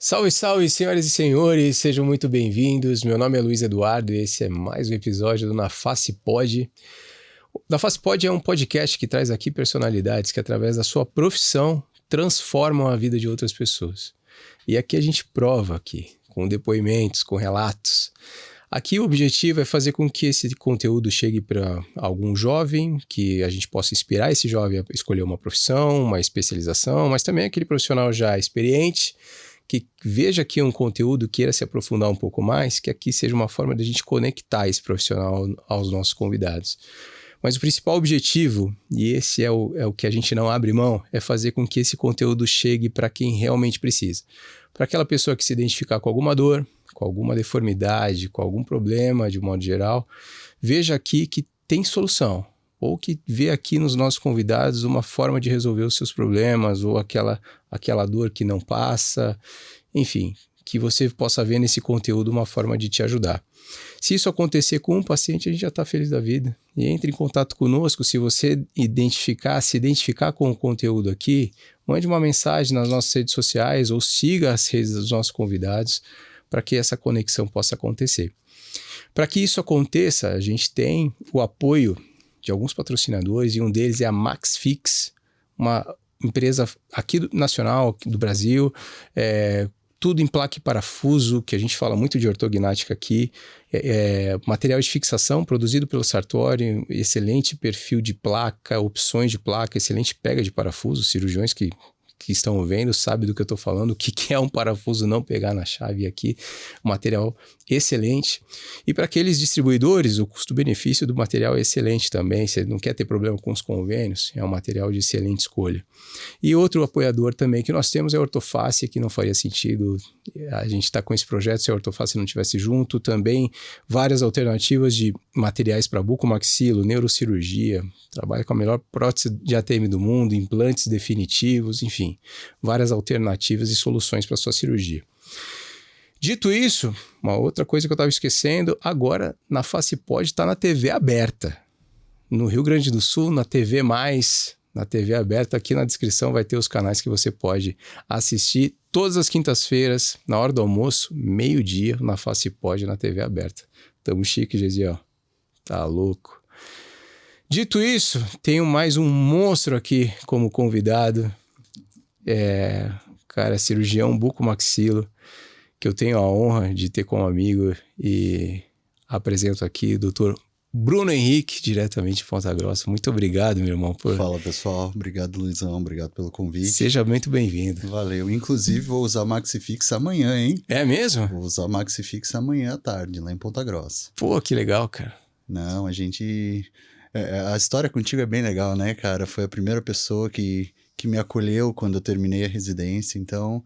Salve, salve, senhoras e senhores, sejam muito bem-vindos. Meu nome é Luiz Eduardo e esse é mais um episódio do Na Face Pod. Na Face Pod é um podcast que traz aqui personalidades que, através da sua profissão, transformam a vida de outras pessoas. E aqui a gente prova aqui, com depoimentos, com relatos. Aqui o objetivo é fazer com que esse conteúdo chegue para algum jovem, que a gente possa inspirar esse jovem a escolher uma profissão, uma especialização, mas também aquele profissional já experiente, que veja aqui um conteúdo, queira se aprofundar um pouco mais, que aqui seja uma forma de a gente conectar esse profissional aos nossos convidados. Mas o principal objetivo, e esse é o que a gente não abre mão, é fazer com que esse conteúdo chegue para quem realmente precisa. Para aquela pessoa que se identificar com alguma dor, com alguma deformidade, com algum problema de modo geral, veja aqui que tem solução. Ou que vê aqui nos nossos convidados uma forma de resolver os seus problemas, ou aquela dor que não passa, enfim, que você possa ver nesse conteúdo uma forma de te ajudar. Se isso acontecer com um paciente, a gente já está feliz da vida. E entre em contato conosco, se você se identificar com o conteúdo aqui, mande uma mensagem nas nossas redes sociais ou siga as redes dos nossos convidados para que essa conexão possa acontecer. Para que isso aconteça, a gente tem o apoio de alguns patrocinadores, e um deles é a MaxFix, uma empresa aqui nacional do Brasil, tudo em placa e parafuso, que a gente fala muito de ortognática aqui, material de fixação produzido pelo Sartori, excelente perfil de placa, opções de placa, excelente pega de parafuso, cirurgiões que estão vendo, sabem do que eu estou falando, o que é um parafuso não pegar na chave aqui, material excelente. E para aqueles distribuidores, o custo-benefício do material é excelente também, você não quer ter problema com os convênios, é um material de excelente escolha. E outro apoiador também que nós temos é a Ortofácia, que não faria sentido a gente estar com esse projeto se a Ortofácia não estivesse junto. Também várias alternativas de materiais para bucomaxilo, neurocirurgia, trabalha com a melhor prótese de ATM do mundo, implantes definitivos, enfim, várias alternativas e soluções para a sua cirurgia. Dito isso, uma outra coisa que eu estava esquecendo, agora na Face Pod está na TV aberta. No Rio Grande do Sul, na TV+, na TV aberta, aqui na descrição vai ter os canais que você pode assistir todas as quintas-feiras, na hora do almoço, meio-dia, na Face Pod, na TV aberta. Tamo chique, Gesiel. Tá louco. Dito isso, tenho mais um monstro aqui como convidado. Cara, cirurgião bucomaxilo, que eu tenho a honra de ter como amigo, e apresento aqui o Dr. Bruno Henrique, diretamente de Ponta Grossa. Muito obrigado, meu irmão. Fala, pessoal. Obrigado, Luizão. Obrigado pelo convite. Seja muito bem-vindo. Valeu. Inclusive, vou usar MaxiFix amanhã, hein? É mesmo? Vou usar MaxiFix amanhã à tarde, lá em Ponta Grossa. Pô, que legal, cara. Não, a gente... A história contigo é bem legal, né, cara? Foi a primeira pessoa que me acolheu quando eu terminei a residência, então...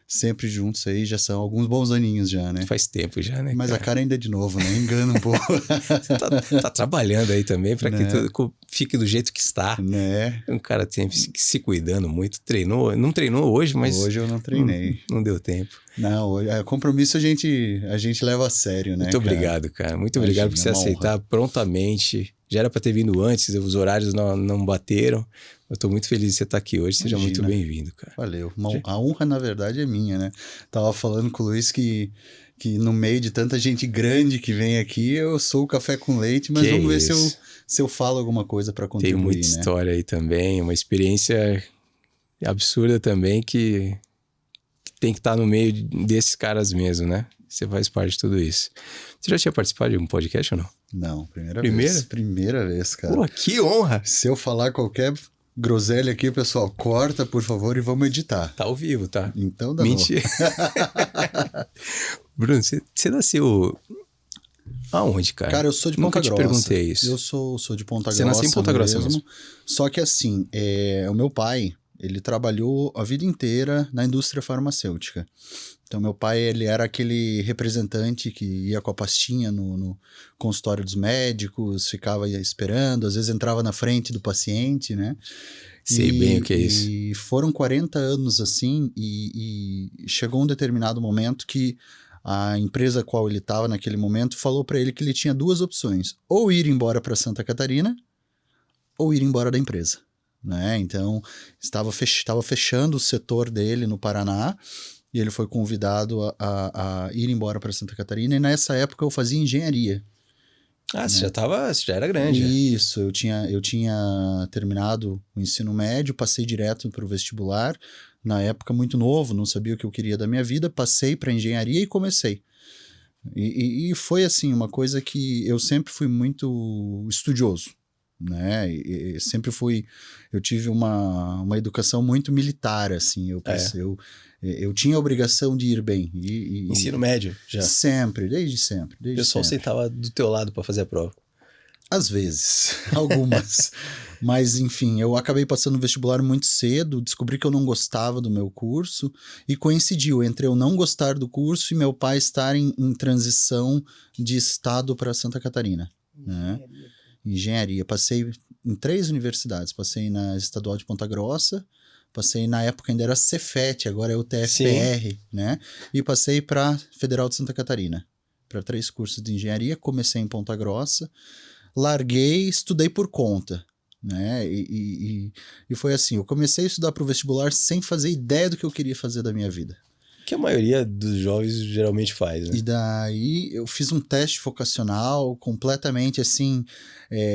Sempre juntos aí, já são alguns bons aninhos já, né? Faz tempo já, né? Mas cara, a cara ainda é de novo, né? Engana um pouco. Você tá trabalhando aí também para que tudo fique do jeito que está. Né? Um cara sempre se cuidando muito. Treinou, não treinou hoje, mas... Hoje eu não treinei. Não deu tempo. Não, compromisso a gente leva a sério, né? Muito obrigado, cara. Muito obrigado por você aceitar prontamente. Já era para ter vindo antes, os horários não bateram. Eu tô muito feliz de você estar aqui hoje. Seja muito bem-vindo, cara. Valeu. A honra, na verdade, é minha, né? Tava falando com o Luiz que no meio de tanta gente grande que vem aqui, eu sou o café com leite, mas vamos ver se eu falo alguma coisa para contribuir, Tem muita história aí também, uma experiência absurda também que tem que estar no meio desses caras mesmo, né? Você faz parte de tudo isso. Você já tinha participado de um podcast ou não? Não, primeira vez, cara. Pô, que honra! Se eu falar qualquer groselha aqui, pessoal, corta, por favor, e vamos editar. Tá ao vivo, tá? Então dá. Mentira. Bruno, você nasceu aonde, cara? Cara, eu sou de Ponta Grossa. Nunca te perguntei isso. Eu sou de Ponta Grossa. Você nasceu em Ponta Grossa mesmo? Só que assim, o meu pai, ele trabalhou a vida inteira na indústria farmacêutica. Então, meu pai, ele era aquele representante que ia com a pastinha no consultório dos médicos, ficava esperando, às vezes entrava na frente do paciente, né? Sei bem o que é isso. E foram 40 anos assim, e chegou um determinado momento que a empresa a qual ele estava naquele momento falou para ele que ele tinha duas opções: ou ir embora para Santa Catarina, ou ir embora da empresa, né? Então, estava fechando o setor dele no Paraná, e ele foi convidado a ir embora para Santa Catarina, e nessa época eu fazia engenharia. Ah, você já era grande. Isso, eu tinha terminado o ensino médio, passei direto para o vestibular, na época muito novo, não sabia o que eu queria da minha vida, passei para engenharia e comecei. E foi assim, uma coisa que eu sempre fui muito estudioso, né? E sempre eu tive uma educação muito militar, assim, eu tinha a obrigação de ir bem. Ensino médio, já? Sempre, desde sempre. O pessoal sentava do teu lado para fazer a prova. Às vezes, algumas. Mas, enfim, eu acabei passando no vestibular muito cedo, descobri que eu não gostava do meu curso e coincidiu entre eu não gostar do curso e meu pai estar em transição de estado para Santa Catarina. Engenharia. Passei em 3 universidades. Passei na Estadual de Ponta Grossa, passei na época ainda era Cefet, agora é o TFPR, né? E passei para Federal de Santa Catarina, para 3 cursos de engenharia. Comecei em Ponta Grossa, larguei, estudei por conta, né? E foi assim, eu comecei a estudar para o vestibular sem fazer ideia do que eu queria fazer da minha vida. Que a maioria dos jovens geralmente faz, né? E daí eu fiz um teste vocacional completamente assim,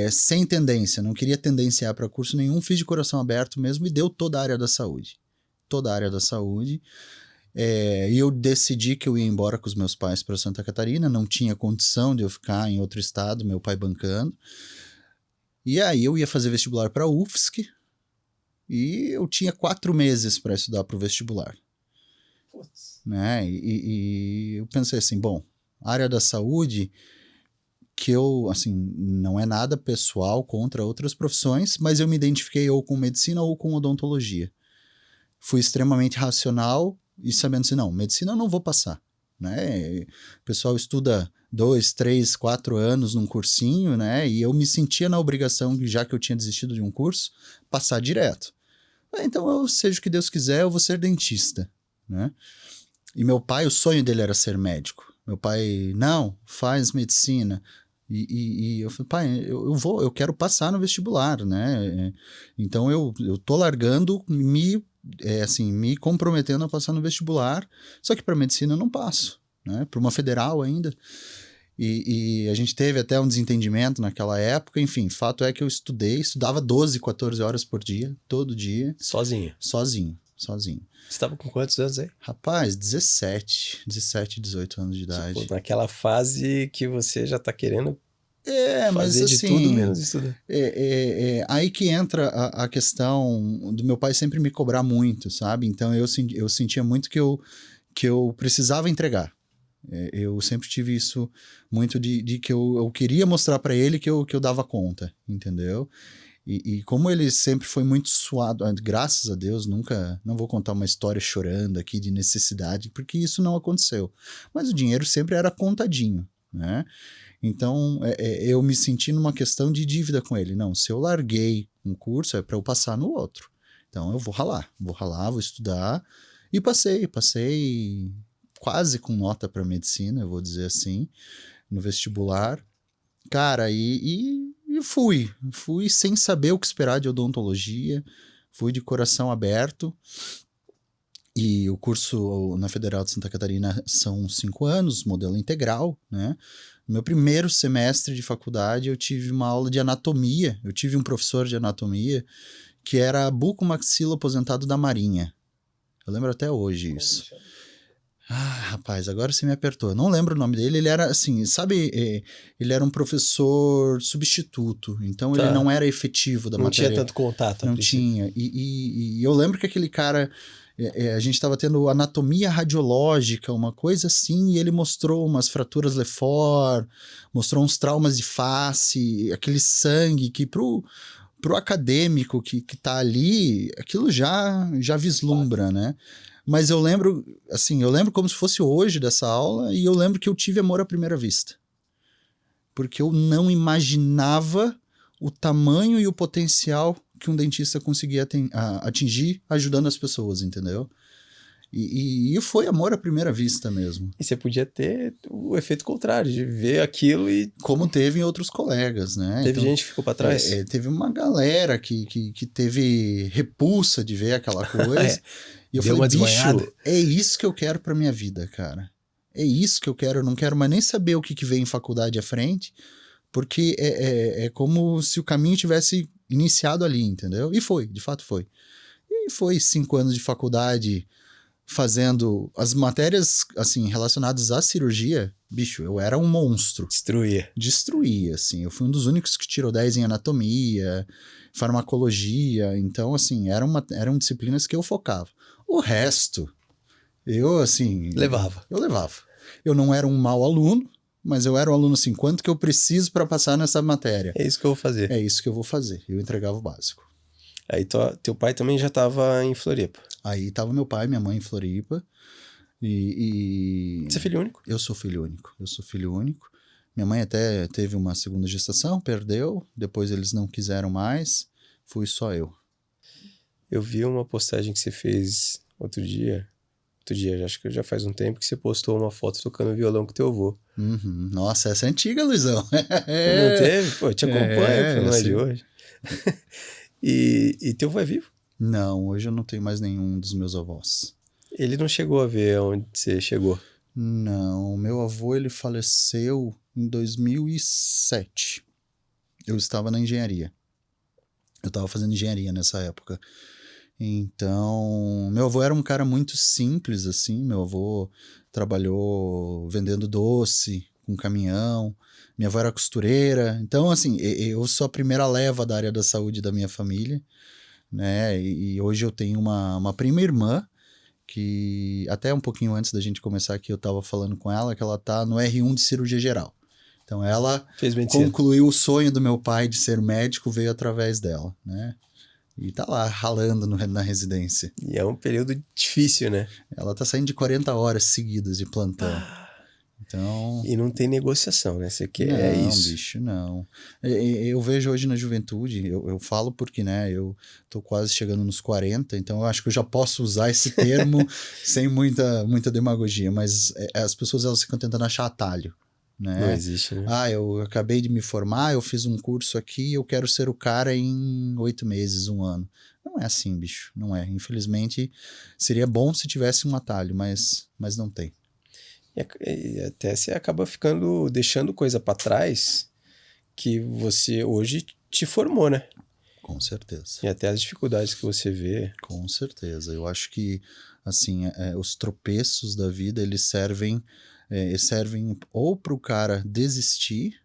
sem tendência, não queria tendenciar para curso nenhum, fiz de coração aberto mesmo e deu toda a área da saúde. Toda a área da saúde. E eu decidi que eu ia embora com os meus pais para Santa Catarina, não tinha condição de eu ficar em outro estado, meu pai bancando. E aí eu ia fazer vestibular para a UFSC e eu tinha 4 meses para estudar para o vestibular. Né? E eu pensei assim, bom, área da saúde, que eu, assim, não é nada pessoal contra outras profissões, mas eu me identifiquei ou com medicina ou com odontologia. Fui extremamente racional e sabendo assim, não, medicina eu não vou passar, né? O pessoal estuda 2, 3, 4 anos num cursinho, né? E eu me sentia na obrigação, já que eu tinha desistido de um curso, passar direto. Então, eu seja o que Deus quiser, eu vou ser dentista, né? E meu pai, o sonho dele era ser médico. Meu pai, não, faz medicina. E eu falei, pai, eu quero passar no vestibular, né? Então eu tô largando, me comprometendo a passar no vestibular, só que para medicina eu não passo, né? Para uma federal ainda. E a gente teve até um desentendimento naquela época, enfim, fato é que eu estudava 12, 14 horas por dia, todo dia. Sozinho? Sozinho. Você estava com quantos anos aí? Rapaz, 17, 18 anos de idade. Tipo, naquela fase que você já tá querendo mas fazer assim, de tudo menos estudar. Aí que entra a questão do meu pai sempre me cobrar muito, sabe? Então eu sentia muito que eu precisava entregar. Eu sempre tive isso muito de que eu queria mostrar para ele que eu dava conta, entendeu? E como ele sempre foi muito suado, graças a Deus, não vou contar uma história chorando aqui de necessidade, porque isso não aconteceu. Mas o dinheiro sempre era contadinho, né? Então, eu me senti numa questão de dívida com ele. Não, se eu larguei um curso, é para eu passar no outro. Então, eu vou ralar, vou estudar. E passei quase com nota para medicina, eu vou dizer assim, no vestibular. Cara, e fui sem saber o que esperar de odontologia, fui de coração aberto, e o curso na Federal de Santa Catarina são 5 anos, modelo integral, né? No meu primeiro semestre de faculdade eu tive uma aula de anatomia, eu tive um professor de anatomia que era bucomaxilo aposentado da Marinha, eu lembro até hoje isso. Rapaz, agora você me apertou. Eu não lembro o nome dele. Ele era assim, sabe? Ele era um professor substituto. Então ele não era efetivo da matéria. Não tinha tanto contato. Não tinha. E eu lembro que aquele cara... a gente estava tendo anatomia radiológica, uma coisa assim, e ele mostrou umas fraturas Lefort, mostrou uns traumas de face, aquele sangue que pro acadêmico que tá ali, aquilo já vislumbra, né? Mas eu lembro como se fosse hoje dessa aula, e eu lembro que eu tive amor à primeira vista. Porque eu não imaginava o tamanho e o potencial que um dentista conseguia atingir ajudando as pessoas, entendeu? E foi amor à primeira vista mesmo. E você podia ter o efeito contrário, de ver aquilo e... Como teve em outros colegas, né? Teve gente que ficou para trás? Teve uma galera que teve repulsa de ver aquela coisa. E eu Deu falei, uma bicho, desmaiada? é isso que eu quero pra minha vida, cara. É isso que eu quero. Eu não quero mais nem saber o que vem em faculdade à frente, porque é como se o caminho tivesse iniciado ali, entendeu? E foi, de fato foi. E foi 5 anos de faculdade fazendo as matérias, assim, relacionadas à cirurgia. Bicho, eu era um monstro. Destruía. Destruía, assim. Eu fui um dos únicos que tirou 10 em anatomia, farmacologia. Então, assim, eram disciplinas que eu focava. O resto, eu, assim... Levava. Eu levava. Eu não era um mau aluno, mas eu era um aluno assim, quanto que eu preciso para passar nessa matéria? É isso que eu vou fazer. É isso que eu vou fazer. Eu entregava o básico. Aí teu pai também já tava em Floripa. Aí tava meu pai e minha mãe em Floripa. Você é filho único? Eu sou filho único. Eu sou filho único. Minha mãe até teve uma segunda gestação, perdeu. Depois eles não quiseram mais. Fui só eu. Eu vi uma postagem que você fez outro dia, acho que já faz um tempo, que você postou uma foto tocando violão com teu avô. Uhum. Nossa, essa é antiga, Luizão. Não teve? Pô, eu te acompanho, pô, não é de hoje. E teu avô é vivo? Não, hoje eu não tenho mais nenhum dos meus avós. Ele não chegou a ver onde você chegou. Não, meu avô ele faleceu em 2007. Eu estava na engenharia. Eu estava fazendo engenharia nessa época. Então, meu avô era um cara muito simples, assim. Meu avô trabalhou vendendo doce com caminhão. Minha avó era costureira. Então, assim, eu sou a primeira leva da área da saúde da minha família, né? E hoje eu tenho uma prima irmã que até um pouquinho antes da gente começar aqui eu estava falando com ela que ela tá no R1 de cirurgia geral. Então ela Fez medicina. concluiu o sonho do meu pai de ser médico, veio através dela, né? E tá lá ralando na residência. E é um período difícil, né? Ela tá saindo de 40 horas seguidas de plantão. Então... E não tem negociação, né? Você quer não, isso. bicho, não. Eu vejo hoje na juventude, eu falo porque, né, eu tô quase chegando nos 40, então eu acho que eu já posso usar esse termo sem muita demagogia, mas as pessoas elas ficam tentando achar atalho, né? Não existe, né? Ah, eu acabei de me formar, eu fiz um curso aqui, eu quero ser o cara em 8 meses, 1 ano. Não é assim, bicho, não é. Infelizmente, seria bom se tivesse um atalho, mas não tem. E até você acaba deixando coisa pra trás que você hoje te formou, né? Com certeza. E até as dificuldades que você vê. Com certeza. Eu acho que, assim, os tropeços da vida, eles servem ou pro cara desistir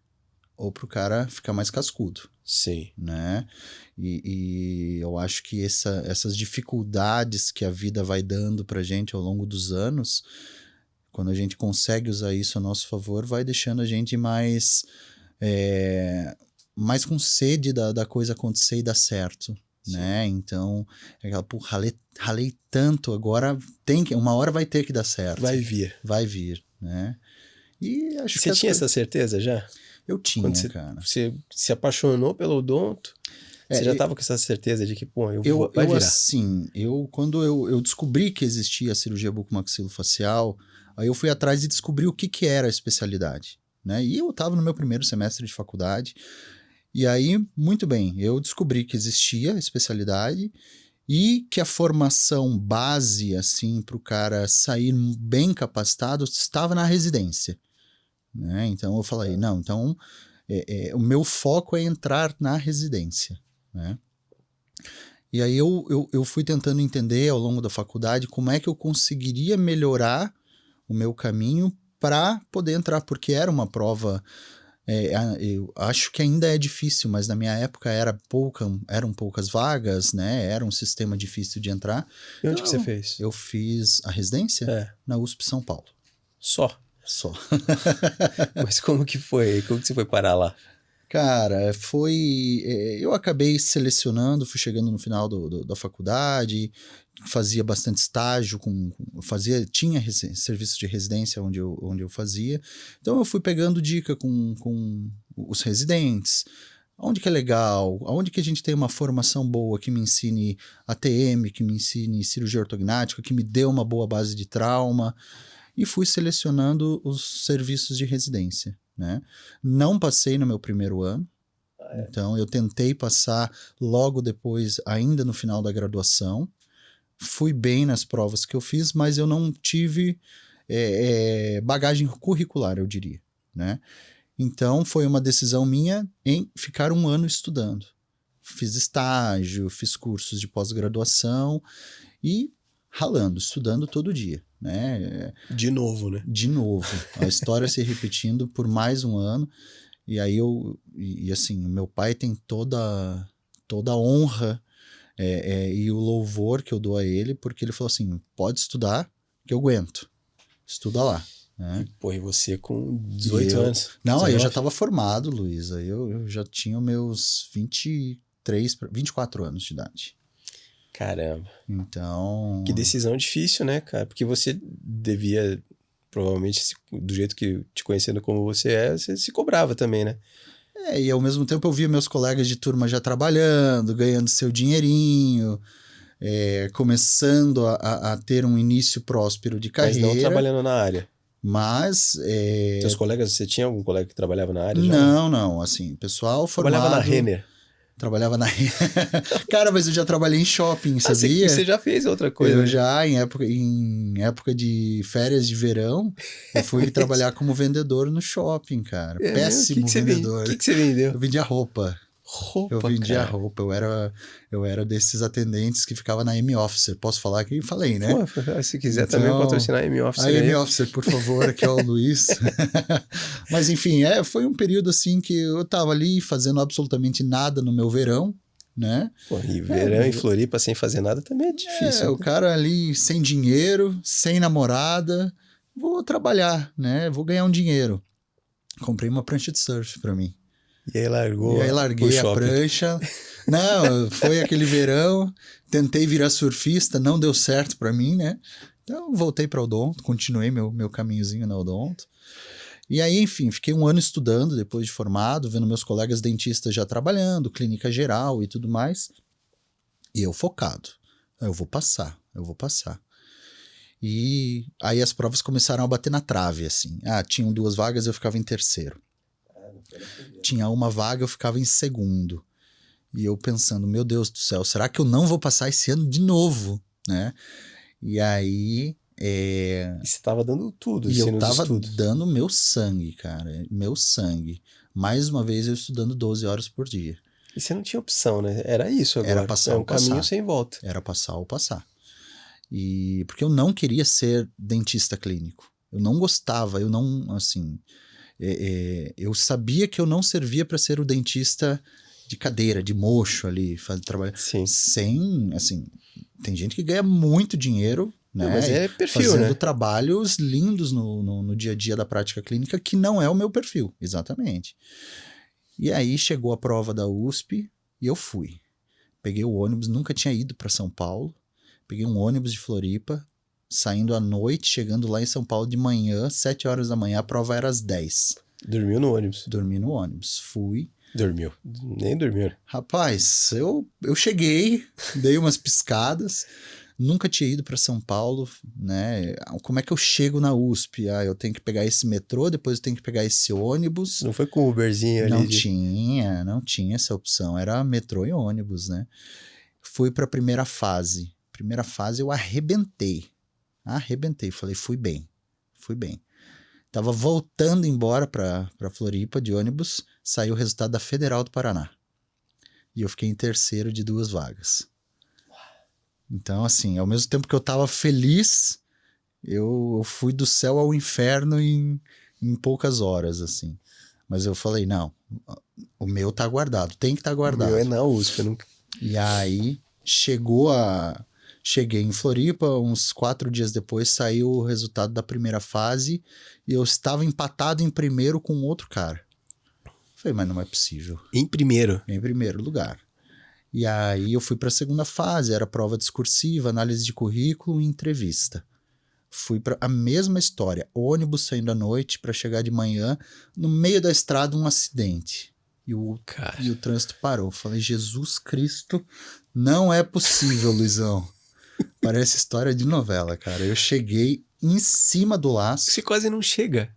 ou pro cara ficar mais cascudo. Sim. Né? E eu acho que essas dificuldades que a vida vai dando pra gente ao longo dos anos, quando a gente consegue usar isso a nosso favor, vai deixando a gente mais com sede da coisa acontecer e dar certo, né? Então, ralei tanto, agora uma hora vai ter que dar certo. Vai vir. Vai vir, né? E acho você que tinha essa certeza já? Eu tinha, quando cara. Você se apaixonou pelo odonto? Você já estava com essa certeza de que, pô, vai virar? Assim, quando eu descobri que existia a cirurgia bucomaxilofacial, aí eu fui atrás e descobri o que era a especialidade, né? E eu estava no meu primeiro semestre de faculdade, e aí, muito bem, eu descobri que existia a especialidade e que a formação base, assim, para o cara sair bem capacitado, estava na residência, né? Então eu falei, não, então o meu foco é entrar na residência, né? E aí eu fui tentando entender ao longo da faculdade como é que eu conseguiria melhorar o meu caminho para poder entrar, porque era uma prova, eu acho que ainda é difícil, mas na minha época eram poucas vagas, né? Era um sistema difícil de entrar. E onde que você fez? Eu fiz a residência na USP São Paulo. Só? Só. Mas como que foi? Como que você foi parar lá? Cara, eu acabei selecionando, fui chegando no final da faculdade, fazia bastante estágio, tinha serviço de residência onde eu fazia. Então eu fui pegando dica com os residentes, onde que é legal, onde que a gente tem uma formação boa que me ensine ATM, que me ensine cirurgia ortognática, que me dê uma boa base de trauma. E fui selecionando os serviços de residência, né? Não passei no meu primeiro ano, então eu tentei passar logo depois, ainda no final da graduação, fui bem nas provas que eu fiz, mas eu não tive bagagem curricular, eu diria, né? Então, foi uma decisão minha em ficar 1 ano estudando. Fiz estágio, fiz cursos de pós-graduação e ralando, estudando todo dia, né? De novo, né? De novo. A história se repetindo por mais 1 ano. E aí assim, meu pai tem toda a honra e o louvor que eu dou a ele, porque ele falou assim, pode estudar que eu aguento. Estuda lá. Né? Pô, e você com 18 anos? Não, aí eu já 19? estava formado, Luísa. Eu já tinha meus 24 anos de idade. Caramba. Então... Que decisão difícil, né, cara? Porque você devia, provavelmente, do jeito que te conhecendo como você é, você se cobrava também, né? E ao mesmo tempo eu via meus colegas de turma já trabalhando, ganhando seu dinheirinho, começando a ter um início próspero de carreira. Mas não trabalhando na área. Mas... Seus colegas, você tinha algum colega que trabalhava na área já? Não, assim, pessoal formado... Trabalhava na Renner. Trabalhava na... Cara, mas eu já trabalhei em shopping, sabia? Você já fez outra coisa. Eu né? já, em época de férias de verão, eu fui trabalhar como vendedor no shopping, cara. Péssimo vendedor. O que você vendeu? Eu vendia roupa. Eu vendia cara. roupa. Eu era desses atendentes que ficava na M-Officer. Posso falar que falei, né? Pô, se quiser também patrocinar a M-Officer. A M-Officer, por favor, aqui é o Luiz. Mas enfim, foi um período assim que eu tava ali fazendo absolutamente nada no meu verão, né? Pô, e verão em Floripa sem fazer nada também é difícil. O cara ali sem dinheiro, sem namorada, vou trabalhar, né? Vou ganhar um dinheiro. Comprei uma prancha de surf pra mim. E aí largou. E aí larguei a prancha. Não, foi aquele verão, tentei virar surfista, não deu certo pra mim, né? Então voltei pra Odonto, continuei meu caminhozinho na Odonto. E aí, enfim, fiquei 1 ano estudando depois de formado, vendo meus colegas dentistas já trabalhando, clínica geral e tudo mais. E eu focado. Eu vou passar. E aí as provas começaram a bater na trave, assim. Tinham 2 vagas, eu ficava em terceiro. Tinha 1 vaga, eu ficava em segundo. E eu pensando, meu Deus do céu, será que eu não vou passar esse ano de novo, né? E aí... E você tava dando tudo, E eu tava dando meu sangue, cara. Meu sangue. Mais uma vez eu estudando 12 horas por dia. E você não tinha opção, né? Era isso agora. Era passar ou passar. Caminho sem volta. Era passar ou passar. E porque eu não queria ser dentista clínico. Eu não gostava, eu não, assim... eu sabia que eu não servia para ser o dentista de cadeira, de mocho ali, trabalhar. Sim. Sem, assim... Tem gente que ganha muito dinheiro... Né? Mas é perfil, fazendo né? trabalhos lindos no dia a dia da prática clínica, que não é o meu perfil, exatamente. E aí chegou a prova da USP e eu fui. Peguei o ônibus, nunca tinha ido para São Paulo. Peguei um ônibus de Floripa, saindo à noite, chegando lá em São Paulo de manhã, 7 horas da manhã, a prova era às 10. Dormiu no ônibus? Dormi no ônibus, fui. Dormiu. Nem dormiu. Rapaz, eu cheguei, dei umas piscadas... Nunca tinha ido para São Paulo, né? Como é que eu chego na USP? Eu tenho que pegar esse metrô, depois eu tenho que pegar esse ônibus. Não foi com o Uberzinho ali? Não tinha essa opção. Era metrô e ônibus, né? Fui para a primeira fase. Primeira fase eu arrebentei. Falei, fui bem. Tava voltando embora para Floripa de ônibus, saiu o resultado da Federal do Paraná. E eu fiquei em terceiro de 2 vagas. Então, assim, ao mesmo tempo que eu tava feliz, eu fui do céu ao inferno em poucas horas, assim. Mas eu falei, não, o meu tá guardado, tem que estar guardado. O meu é na USP, eu nunca... E aí, cheguei em Floripa, uns 4 dias depois saiu o resultado da primeira fase e eu estava empatado em primeiro com outro cara. Falei, mas não é possível. Em primeiro? Em primeiro lugar. E aí eu fui para a segunda fase, era prova discursiva, análise de currículo e entrevista. Fui para a mesma história, ônibus saindo à noite para chegar de manhã, no meio da estrada um acidente. E o trânsito parou. Falei, Jesus Cristo, não é possível, Luizão. Parece história de novela, cara. Eu cheguei em cima do laço. Você quase não chega.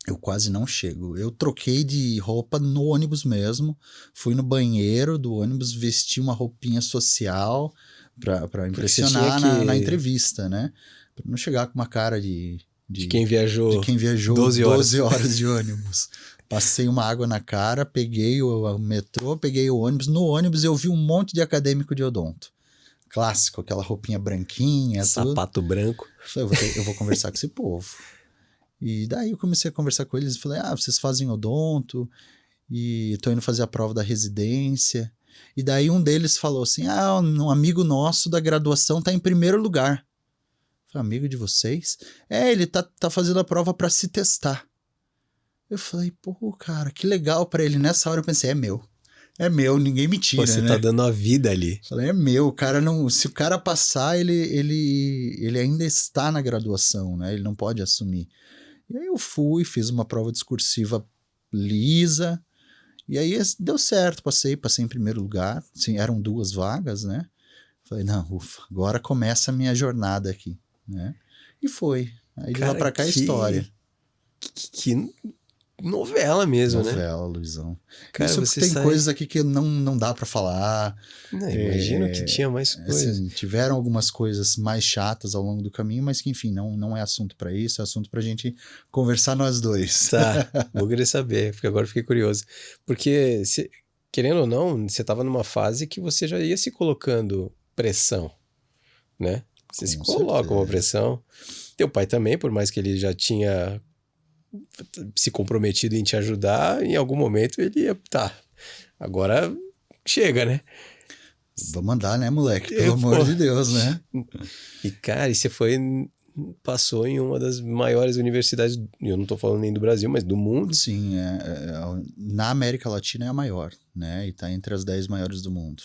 Eu quase não chego. Eu troquei de roupa no ônibus mesmo. Fui no banheiro do ônibus, vesti uma roupinha social Pra impressionar na entrevista, né? Pra não chegar com uma cara de quem viajou 12 horas de ônibus. Passei uma água na cara, peguei o metrô, peguei o ônibus. No ônibus eu vi um monte de acadêmico de odonto. Clássico, aquela roupinha branquinha, sapato branco. Falei, eu vou conversar com esse povo. E daí eu comecei a conversar com eles e falei, vocês fazem odonto e tô indo fazer a prova da residência. E daí um deles falou assim, um amigo nosso da graduação tá em primeiro lugar. Eu falei, amigo de vocês? Ele tá fazendo a prova para se testar. Eu falei, pô, cara, que legal pra ele. Nessa hora eu pensei, é meu, ninguém me tira, você né? tá dando a vida ali. Falei, é meu, o cara não... Se o cara passar, ele ainda está na graduação, né? Ele não pode assumir. E aí eu fui, fiz uma prova discursiva lisa, e aí deu certo, passei em primeiro lugar. Sim, eram 2 vagas, né? Falei, não, ufa, agora começa a minha jornada aqui, né? E foi. Aí de lá pra cá é história. Que novela mesmo, né? Novela, Luizão. Cara, isso você tem coisas aqui que não dá pra falar. Não, imagino que tinha mais coisas. Assim, tiveram algumas coisas mais chatas ao longo do caminho, mas que, enfim, não é assunto pra isso, é assunto pra gente conversar nós dois. Tá, vou querer saber, porque agora fiquei curioso. Porque, querendo ou não, você tava numa fase que você já ia se colocando pressão, né? Você se coloca uma pressão. Teu pai também, por mais que ele já tinha se comprometido em te ajudar, em algum momento ele ia, agora chega, né? Vamos andar, né, moleque? Pelo amor de Deus, né? E, cara, você passou em uma das maiores universidades, eu não tô falando nem do Brasil, mas do mundo. Sim, na América Latina é a maior, né? E tá entre as 10 maiores do mundo.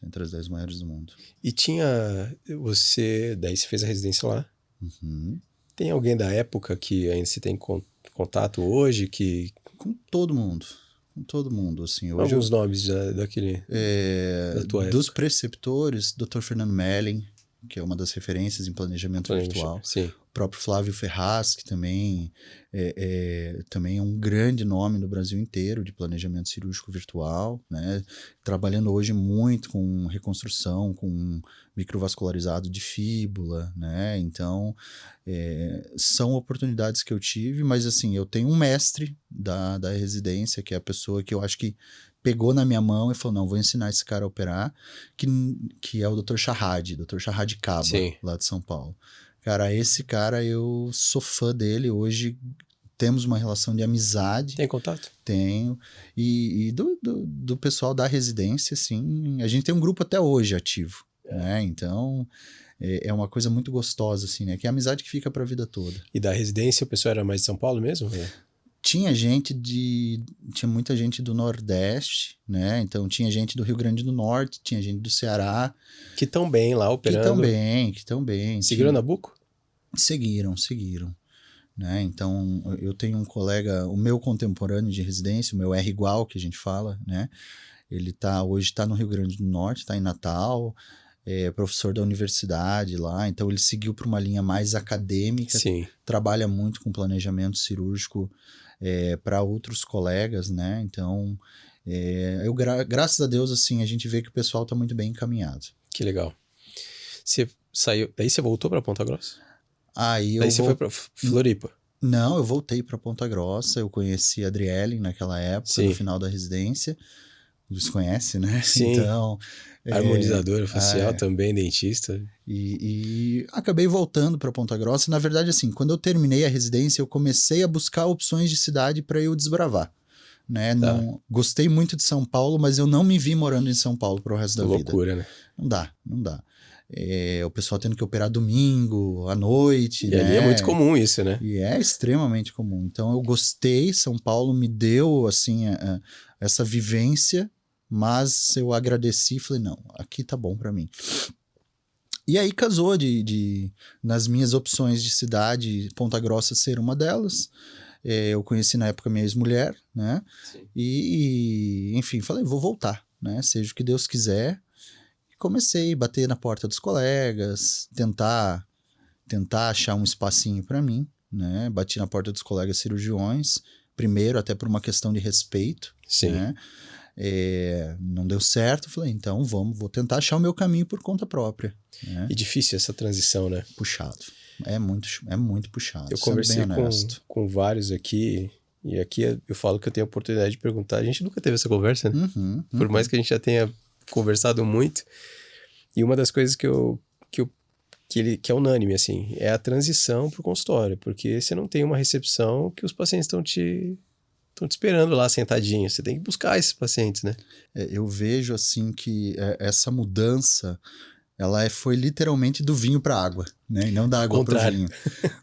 E daí você fez a residência lá? Uhum. Tem alguém da época que ainda se tem contato hoje que... Com todo mundo, assim. Hoje alguns nomes daquele... da tua dos época. Preceptores, Dr. Fernando Melling, que é uma das referências em planejamento virtual. Sim. O próprio Flávio Ferraz, que também também é um grande nome no Brasil inteiro de planejamento cirúrgico virtual, né? Trabalhando hoje muito com reconstrução, com microvascularizado de fíbula, né? Então, são oportunidades que eu tive, mas assim, eu tenho um mestre da residência, que é a pessoa que eu acho que pegou na minha mão e falou, não, vou ensinar esse cara a operar, que é o Dr. Shahad Kaba, Sim. lá de São Paulo. Cara, esse cara, eu sou fã dele. Hoje temos uma relação de amizade. Tem contato? Tenho. E do pessoal da residência, assim, a gente tem um grupo até hoje ativo, né? Então, é uma coisa muito gostosa, assim, né? Que é a amizade que fica pra vida toda. E da residência, o pessoal era mais de São Paulo mesmo? Tinha muita gente do Nordeste, né? Então tinha gente do Rio Grande do Norte, tinha gente do Ceará. Que estão bem lá operando. Que estão bem. Seguiram Nabuco? Seguiram. Né? Então eu tenho um colega, o meu contemporâneo de residência, o meu R igual, que a gente fala, né? Ele hoje está no Rio Grande do Norte, está em Natal, é professor da universidade lá, então ele seguiu para uma linha mais acadêmica. Sim. Trabalha muito com planejamento cirúrgico para outros colegas, né? Então, graças a Deus, assim, a gente vê que o pessoal está muito bem encaminhado. Que legal. Você saiu, daí você voltou para Ponta Grossa? Daí você foi para Floripa? Não, eu voltei para Ponta Grossa, eu conheci a Adriele naquela época, no final da residência. Luiz conhece, né? Sim. Então, harmonizadora facial também, dentista. E acabei voltando para Ponta Grossa. Na verdade, assim, quando eu terminei a residência, eu comecei a buscar opções de cidade para eu desbravar, né? Não, gostei muito de São Paulo, mas eu não me vi morando em São Paulo para o resto da vida. Loucura, né? Não dá. O pessoal tendo que operar domingo, à noite, né? Ali é muito comum isso, né? E é extremamente comum. Então eu gostei, São Paulo me deu, assim, essa vivência, mas eu agradeci e falei, não, aqui tá bom para mim. E aí casou nas minhas opções de cidade, Ponta Grossa ser uma delas. Eu conheci na época minha ex-mulher, né? Sim. E, enfim, falei, vou voltar, né? Seja o que Deus quiser. E comecei a bater na porta dos colegas, tentar achar um espacinho para mim, né? Bati na porta dos colegas cirurgiões, primeiro até por uma questão de respeito, Sim. né? Não deu certo, falei, então vou tentar achar o meu caminho por conta própria. Né? E difícil essa transição, né? Puxado. É muito puxado. Eu sendo conversei bem honesto. com vários aqui, e aqui eu falo que eu tenho a oportunidade de perguntar. A gente nunca teve essa conversa, né? Por mais que a gente já tenha conversado muito. E uma das coisas que é unânime, assim, é a transição para o consultório, porque você não tem uma recepção que os pacientes estão te esperando lá sentadinho. Você tem que buscar esses pacientes, né? Eu vejo, assim, que essa mudança, ela foi literalmente do vinho para a água, né? E não da água para o vinho.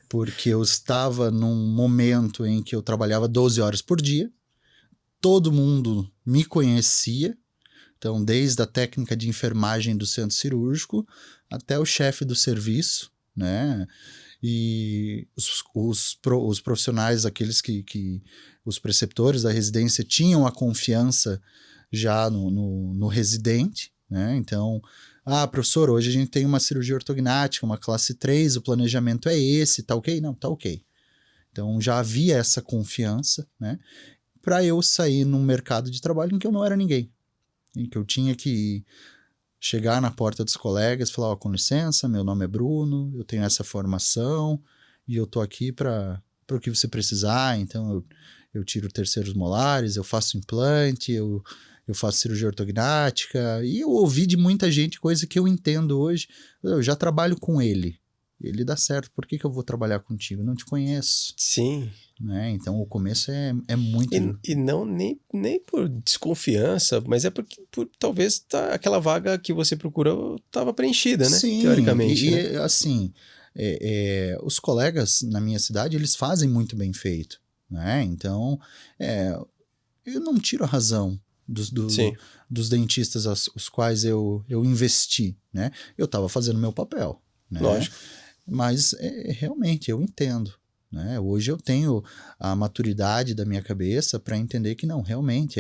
Porque eu estava num momento em que eu trabalhava 12 horas por dia, todo mundo me conhecia, então desde a técnica de enfermagem do centro cirúrgico até o chefe do serviço, né? E os profissionais, aqueles que os preceptores da residência tinham a confiança já no residente, né? Então, professor, hoje a gente tem uma cirurgia ortognática, uma classe 3, o planejamento é esse, tá ok? Não, tá ok. Então já havia essa confiança, né? Para eu sair num mercado de trabalho em que eu não era ninguém, em que eu tinha que chegar na porta dos colegas e falar, com licença, meu nome é Bruno, eu tenho essa formação e eu tô aqui para o que você precisar, então eu tiro terceiros molares, eu faço implante, eu faço cirurgia ortognática, e eu ouvi de muita gente coisa que eu entendo hoje, eu já trabalho com ele dá certo, por que eu vou trabalhar contigo? Eu não te conheço. Sim. Né? Então o começo é muito... E não nem por desconfiança, mas é porque talvez aquela vaga que você procura estava preenchida, né? Sim, teoricamente. E assim, os colegas na minha cidade, eles fazem muito bem feito. Né? Então, eu não tiro a razão dos dentistas os quais eu investi. Né? Eu estava fazendo meu papel. Né? Lógico. Mas realmente eu entendo. Né? Hoje eu tenho a maturidade da minha cabeça para entender que não, realmente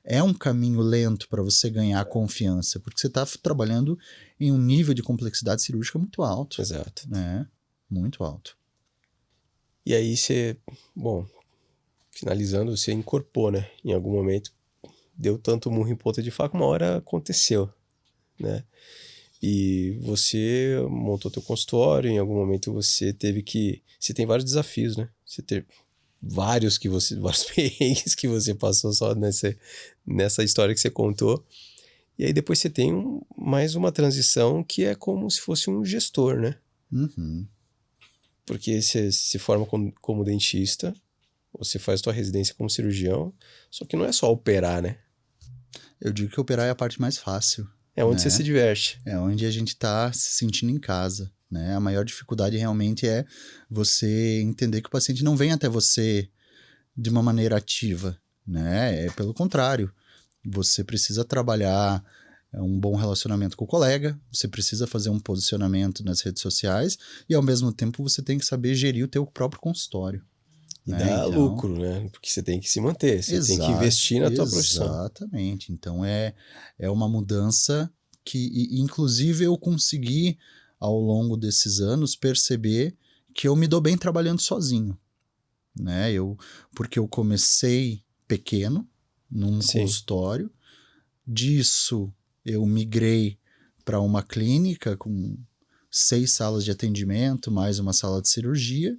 é um caminho lento para você ganhar confiança, porque você está trabalhando em um nível de complexidade cirúrgica muito alto. Exato. Né? Muito alto. E aí finalizando, você incorporou, né? Em algum momento, deu tanto murro em ponta de faca, uma hora aconteceu, né? E você montou teu consultório, em algum momento você teve que... Você tem vários desafios, né? Você tem vários perrengues que você passou só nessa história que você contou. E aí depois você tem mais uma transição que é como se fosse um gestor, né? Uhum. Porque você se forma como dentista, você faz tua residência como cirurgião, só que não é só operar, né? Eu digo que operar é a parte mais fácil. É onde você se diverte. É onde a gente está se sentindo em casa. Né? A maior dificuldade realmente é você entender que o paciente não vem até você de uma maneira ativa. Né? Pelo contrário. Você precisa trabalhar um bom relacionamento com o colega, você precisa fazer um posicionamento nas redes sociais e, ao mesmo tempo, você tem que saber gerir o teu próprio consultório. E dá lucro, né? Porque você tem que se manter, você tem que investir na tua profissão. Exatamente. Então, é uma mudança que, inclusive, eu consegui, ao longo desses anos, perceber que eu me dou bem trabalhando sozinho. Né? Porque eu comecei pequeno, num consultório, disso eu migrei para uma clínica com 6 salas de atendimento, mais uma sala de cirurgia.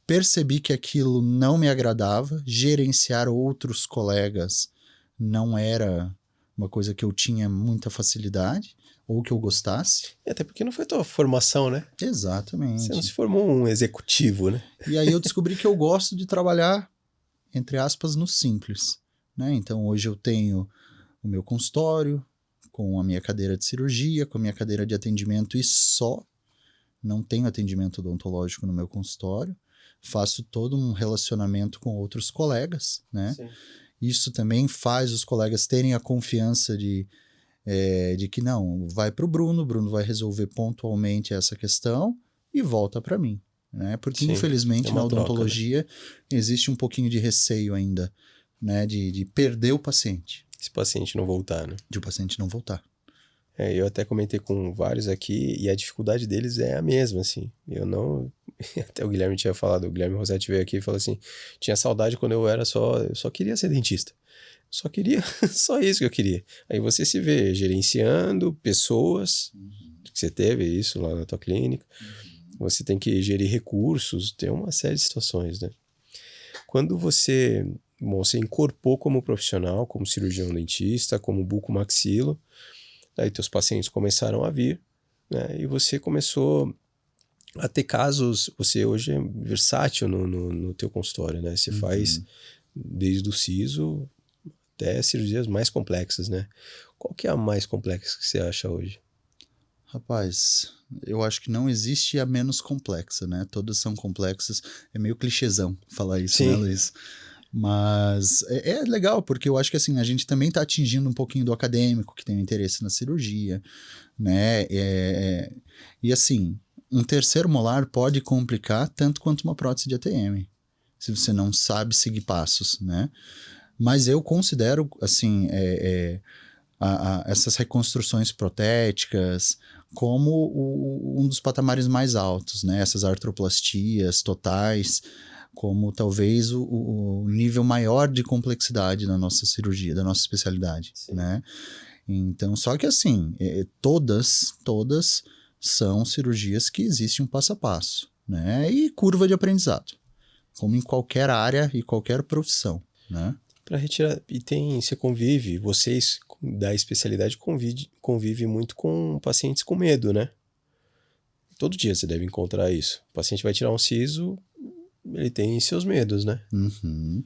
Percebi que aquilo não me agradava, gerenciar outros colegas não era uma coisa que eu tinha muita facilidade ou que eu gostasse. E até porque não foi tua formação, né? Exatamente. Você não se formou um executivo, né? E aí eu descobri que eu gosto de trabalhar, entre aspas, no simples. Né? Então hoje eu tenho o meu consultório, com a minha cadeira de cirurgia, com a minha cadeira de atendimento e só. Não tenho atendimento odontológico no meu consultório. Faço todo um relacionamento com outros colegas, né? Sim. Isso também faz os colegas terem a confiança de que não, vai para o Bruno vai resolver pontualmente essa questão e volta para mim. Né? Porque, sim, infelizmente, na odontologia troca, né? Existe um pouquinho de receio ainda, né? De perder o paciente. Se o paciente não voltar, né? De o paciente não voltar. Eu até comentei com vários aqui e a dificuldade deles é a mesma, assim. Eu não... Até o Guilherme tinha falado, o Guilherme Rossetti veio aqui e falou assim, tinha saudade quando eu só queria ser dentista. Só queria, só isso que eu queria. Aí você se vê gerenciando pessoas, que você teve isso lá na tua clínica. Você tem que gerir recursos, tem uma série de situações, né? Quando você incorporou como profissional, como cirurgião dentista, como bucomaxilo, aí teus pacientes começaram a vir, né? E você começou a ter casos, você hoje é versátil no teu consultório, né? Você faz desde o siso até cirurgias mais complexas, né? Qual que é a mais complexa que você acha hoje? Rapaz, eu acho que não existe a menos complexa, né? Todas são complexas. É meio clichêzão falar isso, né, Sim. Luiz? Mas é legal, porque eu acho que assim, a gente também está atingindo um pouquinho do acadêmico que tem um interesse na cirurgia, né? E assim, um terceiro molar pode complicar tanto quanto uma prótese de ATM, se você não sabe seguir passos, né? Mas eu considero, assim, essas reconstruções protéticas como um dos patamares mais altos, né? Essas artroplastias totais, como talvez o nível maior de complexidade da nossa cirurgia, da nossa especialidade, Sim. né? Então, só que assim, todas são cirurgias que existe um passo a passo, né? E curva de aprendizado, como em qualquer área e qualquer profissão, né? Para retirar, você convive, vocês da especialidade convive muito com pacientes com medo, né? Todo dia você deve encontrar isso. O paciente vai tirar um siso, ele tem seus medos, né? Uhum.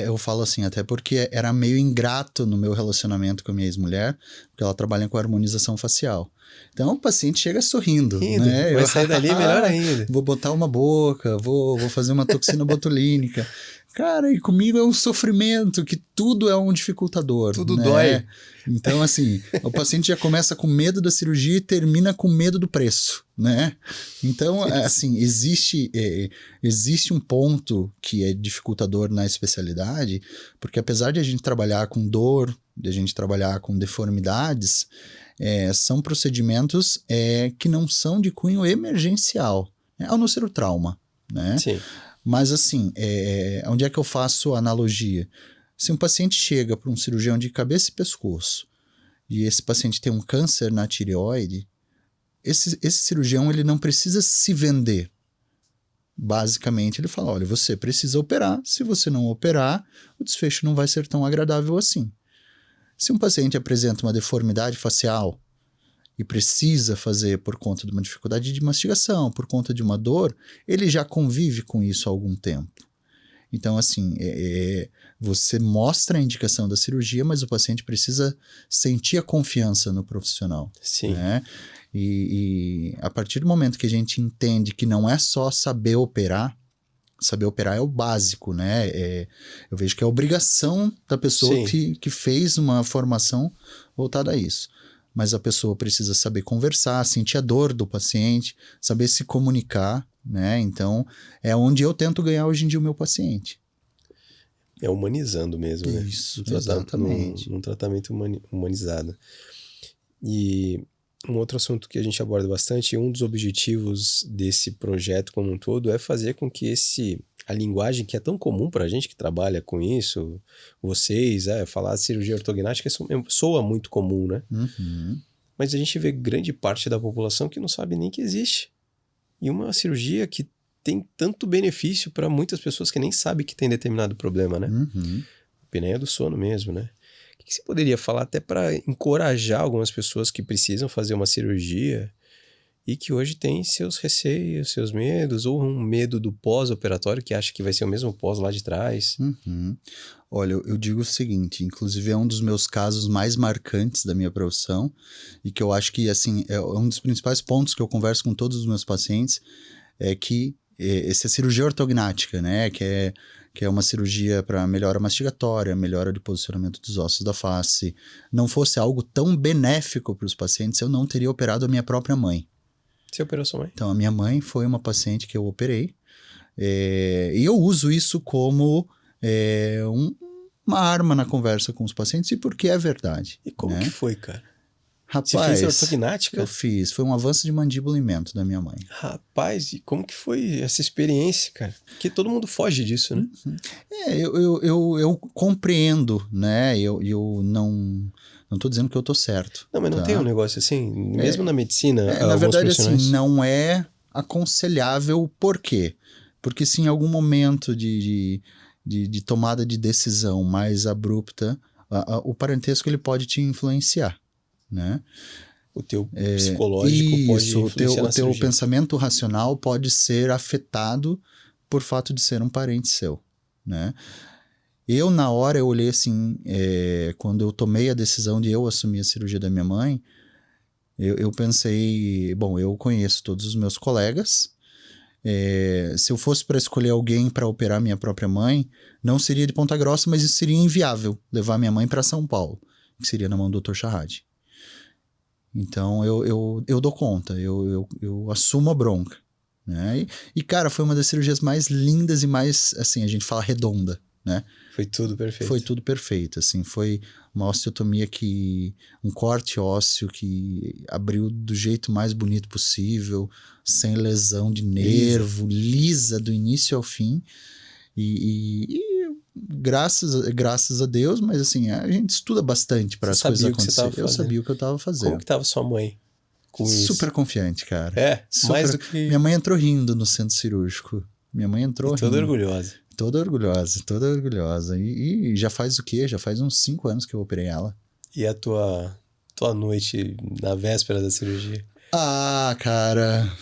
Eu falo assim, até porque era meio ingrato no meu relacionamento com a minha ex-mulher, porque ela trabalha com harmonização facial. Então o paciente chega sorrindo, Rindo, né? vai sair dali melhor ainda. Vou botar uma boca, vou fazer uma toxina botulínica. Cara, e comigo é um sofrimento, que tudo é um dificultador, Tudo né? dói. Então, assim, o paciente já começa com medo da cirurgia e termina com medo do preço, né? Então, assim, existe um ponto que é dificultador na especialidade, porque apesar de a gente trabalhar com dor, de a gente trabalhar com deformidades, são procedimentos que não são de cunho emergencial, né? Ao não ser o trauma, né? Sim. Mas assim, onde é que eu faço a analogia? Se um paciente chega para um cirurgião de cabeça e pescoço e esse paciente tem um câncer na tireoide, esse cirurgião ele não precisa se vender. Basicamente, ele fala, olha, você precisa operar, se você não operar, o desfecho não vai ser tão agradável assim. Se um paciente apresenta uma deformidade facial e precisa fazer por conta de uma dificuldade de mastigação, por conta de uma dor, ele já convive com isso há algum tempo. Então, assim, você mostra a indicação da cirurgia, mas o paciente precisa sentir a confiança no profissional. Sim. Né? E a partir do momento que a gente entende que não é só saber operar é o básico, né? Eu vejo que é a obrigação da pessoa que fez uma formação voltada a isso. Mas a pessoa precisa saber conversar, sentir a dor do paciente, saber se comunicar, né? Então, é onde eu tento ganhar hoje em dia o meu paciente. É humanizando mesmo, né? Isso, exatamente. Num tratamento humanizado. E um outro assunto que a gente aborda bastante, um dos objetivos desse projeto como um todo é fazer com que a linguagem que é tão comum para a gente que trabalha com isso, vocês, falar de cirurgia ortognática soa muito comum, né? Uhum. Mas a gente vê grande parte da população que não sabe nem que existe. E uma cirurgia que tem tanto benefício para muitas pessoas que nem sabem que tem determinado problema, né? Uhum. Apneia do sono mesmo, né? O que você poderia falar até para encorajar algumas pessoas que precisam fazer uma cirurgia e que hoje têm seus receios, seus medos, ou um medo do pós-operatório, que acha que vai ser o mesmo pós lá de trás? Uhum. Olha, eu digo o seguinte, inclusive é um dos meus casos mais marcantes da minha profissão e que eu acho que, assim, é um dos principais pontos que eu converso com todos os meus pacientes, é que essa cirurgia ortognática, né, que é uma cirurgia para melhora mastigatória, melhora de posicionamento dos ossos da face, não fosse algo tão benéfico para os pacientes, eu não teria operado a minha própria mãe. Você operou sua mãe? Então, a minha mãe foi uma paciente que eu operei, e eu uso isso como uma arma na conversa com os pacientes, e porque é verdade. E como né? que foi, cara? Você fez ortognática? Eu fiz. Foi um avanço de mandíbula e mento da minha mãe. Rapaz, e como que foi essa experiência, cara? Porque todo mundo foge disso, né? Eu compreendo, né? Eu não tô dizendo que eu tô certo. Não, mas não tem um negócio assim? Mesmo na medicina, na verdade, profissionais... assim, não é aconselhável. Por quê? Porque se em algum momento de tomada de decisão mais abrupta, o parentesco ele pode te influenciar, né? O teu psicológico pode influenciar na cirurgia. O teu pensamento racional pode ser afetado por fato de ser um parente seu, né? Eu, na hora, eu olhei assim, quando eu tomei a decisão de eu assumir a cirurgia da minha mãe, eu pensei, bom, eu conheço todos os meus colegas, se eu fosse para escolher alguém para operar minha própria mãe, não seria de Ponta Grossa, mas isso seria inviável, levar minha mãe para São Paulo, que seria na mão do Dr. Charrad. Então, eu dou conta, eu assumo a bronca, né? E, cara, foi uma das cirurgias mais lindas e mais, assim, a gente fala redonda, né? Foi tudo perfeito. Foi tudo perfeito, assim, foi uma osteotomia um corte ósseo que abriu do jeito mais bonito possível, sem lesão de nervo, lisa do início ao fim, e graças a Deus, mas assim, a gente estuda bastante para as coisas acontecerem. Eu sabia o que eu estava fazendo. Como que estava sua mãe com isso? Super confiante, cara. Mais do que... Minha mãe entrou rindo no centro cirúrgico. Minha mãe entrou rindo. Toda orgulhosa. Toda orgulhosa. E já faz o quê? Já faz uns 5 anos que eu operei ela. E a tua noite na véspera da cirurgia? Ah, cara,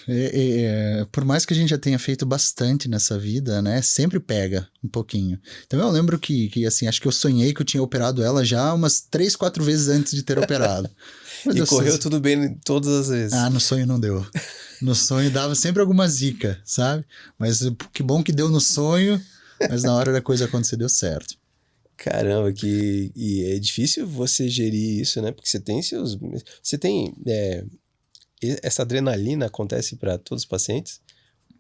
por mais que a gente já tenha feito bastante nessa vida, né, sempre pega um pouquinho. Então eu lembro que assim, acho que eu sonhei que eu tinha operado ela já umas 3, 4 vezes antes de ter operado. E correu tudo bem todas as vezes? Ah, no sonho não deu. No sonho dava sempre alguma zica, sabe? Mas que bom que deu no sonho, mas na hora da coisa acontecer deu certo. Caramba, e é difícil você gerir isso, né? Porque você tem essa adrenalina acontece para todos os pacientes?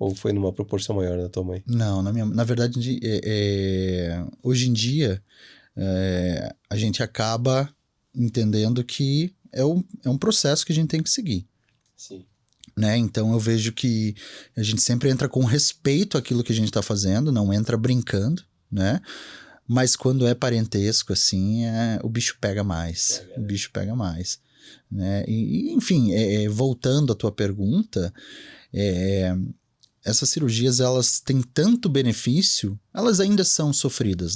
Ou foi numa proporção maior da tua mãe? Não, na verdade, hoje em dia, a gente acaba entendendo que é um processo que a gente tem que seguir. Sim. Né? Então eu vejo que a gente sempre entra com respeito àquilo que a gente está fazendo, não entra brincando, né? Mas quando é parentesco, assim, o bicho pega mais. O bicho pega mais. Né? Enfim, voltando à tua pergunta, essas cirurgias, elas têm tanto benefício, elas ainda são sofridas.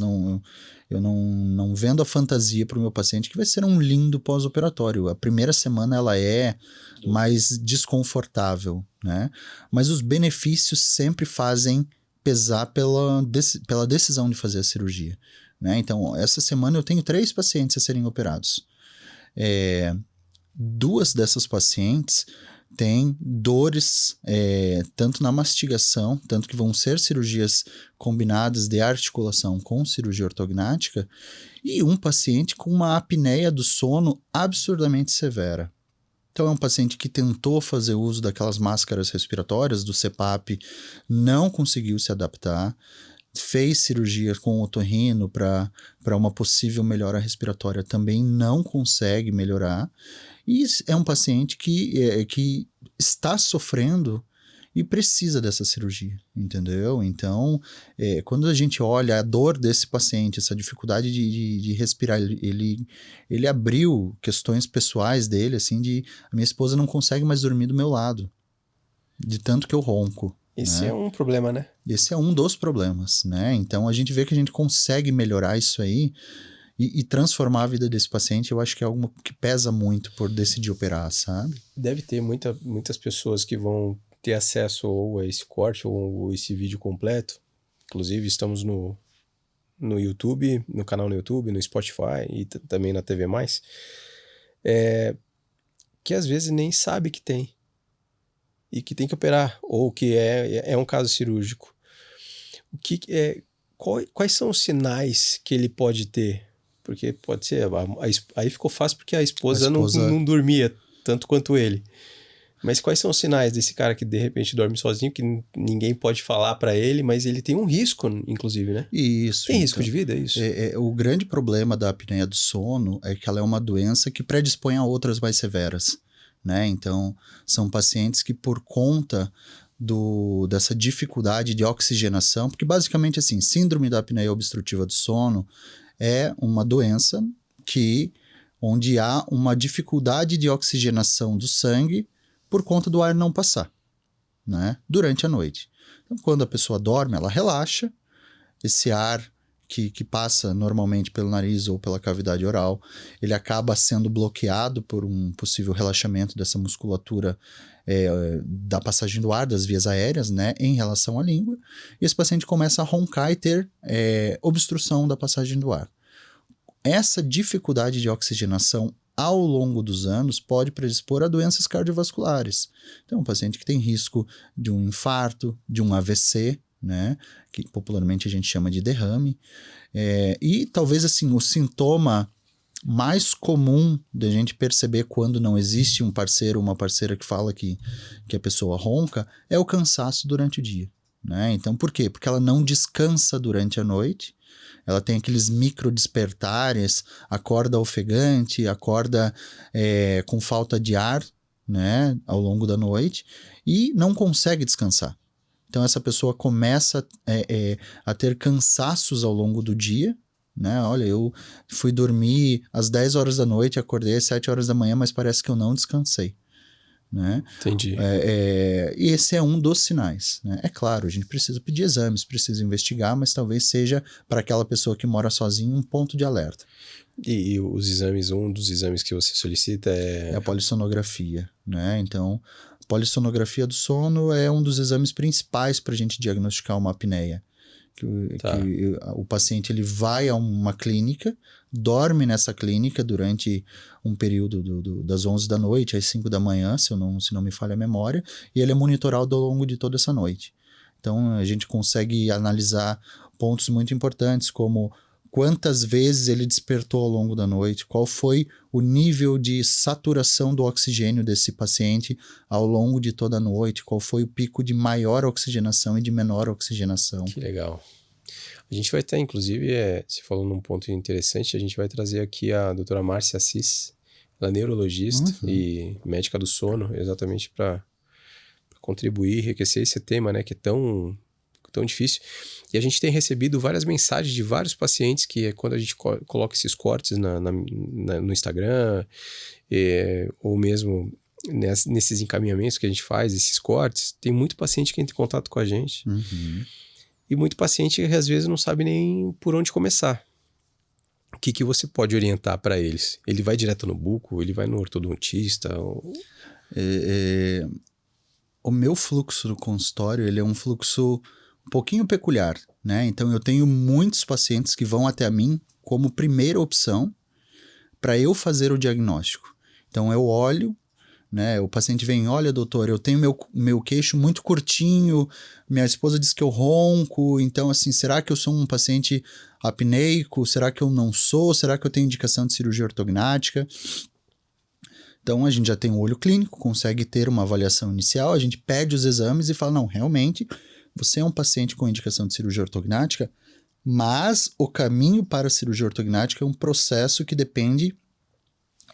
Eu não vendo a fantasia para o meu paciente que vai ser um lindo pós-operatório. A primeira semana ela é mais desconfortável, né? Mas os benefícios sempre fazem pesar pela decisão de fazer a cirurgia, né? Então, essa semana eu tenho 3 pacientes a serem operados. 2 dessas pacientes têm dores tanto na mastigação, tanto que vão ser cirurgias combinadas de articulação com cirurgia ortognática, e um paciente com uma apneia do sono absurdamente severa. Então é um paciente que tentou fazer uso daquelas máscaras respiratórias, do CPAP, não conseguiu se adaptar, fez cirurgia com otorrino para uma possível melhora respiratória, também não consegue melhorar. E é um paciente que está sofrendo e precisa dessa cirurgia, entendeu? Então, quando a gente olha a dor desse paciente, essa dificuldade de respirar, ele abriu questões pessoais dele, assim, a minha esposa não consegue mais dormir do meu lado, de tanto que eu ronco. Esse né? é um problema, né? Esse é um dos problemas, né? Então, a gente vê que a gente consegue melhorar isso aí e transformar a vida desse paciente. Eu acho que é algo que pesa muito por decidir operar, sabe? Deve ter muitas pessoas que vão ter acesso ou a esse corte ou esse vídeo completo. Inclusive, estamos no YouTube, no canal no YouTube, no Spotify e também na TV+. Que às vezes nem sabe que tem. E que tem que operar, ou que é um caso cirúrgico. Quais são os sinais que ele pode ter? Porque pode ser... Aí ficou fácil porque a esposa não dormia tanto quanto ele. Mas quais são os sinais desse cara que de repente dorme sozinho, que ninguém pode falar para ele, mas ele tem um risco, inclusive, né? Isso. Tem risco de vida, é isso? O grande problema da apneia do sono é que ela é uma doença que predispõe a outras mais severas, né? Então, são pacientes que por conta dessa dificuldade de oxigenação, porque basicamente assim, síndrome da apneia obstrutiva do sono é uma doença onde há uma dificuldade de oxigenação do sangue por conta do ar não passar, né? Durante a noite. Então, quando a pessoa dorme, ela relaxa, esse ar que passa normalmente pelo nariz ou pela cavidade oral, ele acaba sendo bloqueado por um possível relaxamento dessa musculatura da passagem do ar, das vias aéreas, né, em relação à língua, e esse paciente começa a roncar e ter obstrução da passagem do ar. Essa dificuldade de oxigenação ao longo dos anos pode predispor a doenças cardiovasculares. Então, um paciente que tem risco de um infarto, de um AVC, né, que popularmente a gente chama de derrame, e talvez assim, o sintoma mais comum da gente perceber quando não existe um parceiro ou uma parceira que fala que a pessoa ronca é o cansaço durante o dia, né? Então, por quê? Porque ela não descansa durante a noite, ela tem aqueles micro despertares, acorda ofegante, acorda com falta de ar, né, ao longo da noite e não consegue descansar. Então, essa pessoa começa a ter cansaços ao longo do dia, né? Olha, eu fui dormir às 10 horas da noite, acordei às 7 horas da manhã, mas parece que eu não descansei, né? Entendi. E esse é um dos sinais, né? É claro, a gente precisa pedir exames, precisa investigar, mas talvez seja para aquela pessoa que mora sozinha um ponto de alerta. E os exames, um dos exames que você solicita é a polissonografia, né? Então, a polissonografia do sono é um dos exames principais para a gente diagnosticar uma apneia. Que o paciente ele vai a uma clínica, dorme nessa clínica durante um período das 11 da noite às 5 da manhã, se não me falha a memória, e ele é monitorado ao longo de toda essa noite. Então, a gente consegue analisar pontos muito importantes, como quantas vezes ele despertou ao longo da noite, qual foi o nível de saturação do oxigênio desse paciente ao longo de toda a noite, qual foi o pico de maior oxigenação e de menor oxigenação. Que legal. A gente vai ter, inclusive, você falou num ponto interessante, a gente vai trazer aqui a doutora Márcia Assis, ela é neurologista e médica do sono, exatamente para contribuir, enriquecer esse tema, né, que é tão difícil. E a gente tem recebido várias mensagens de vários pacientes que quando a gente coloca esses cortes no Instagram, ou mesmo nesses encaminhamentos que a gente faz, esses cortes, tem muito paciente que entra em contato com a gente. E muito paciente que às vezes não sabe nem por onde começar. O que você pode orientar para eles? Ele vai direto no buco? Ele vai no ortodontista? O meu fluxo do consultório, ele é um fluxo um pouquinho peculiar, né? Então, eu tenho muitos pacientes que vão até mim como primeira opção para eu fazer o diagnóstico. Então, eu olho, né? O paciente vem, olha, doutor, eu tenho meu queixo muito curtinho, minha esposa diz que eu ronco, então, assim, será que eu sou um paciente apneico? Será que eu não sou? Será que eu tenho indicação de cirurgia ortognática? Então, a gente já tem um olho clínico, consegue ter uma avaliação inicial, a gente pede os exames e fala, não, realmente, você é um paciente com indicação de cirurgia ortognática, mas o caminho para a cirurgia ortognática é um processo que depende,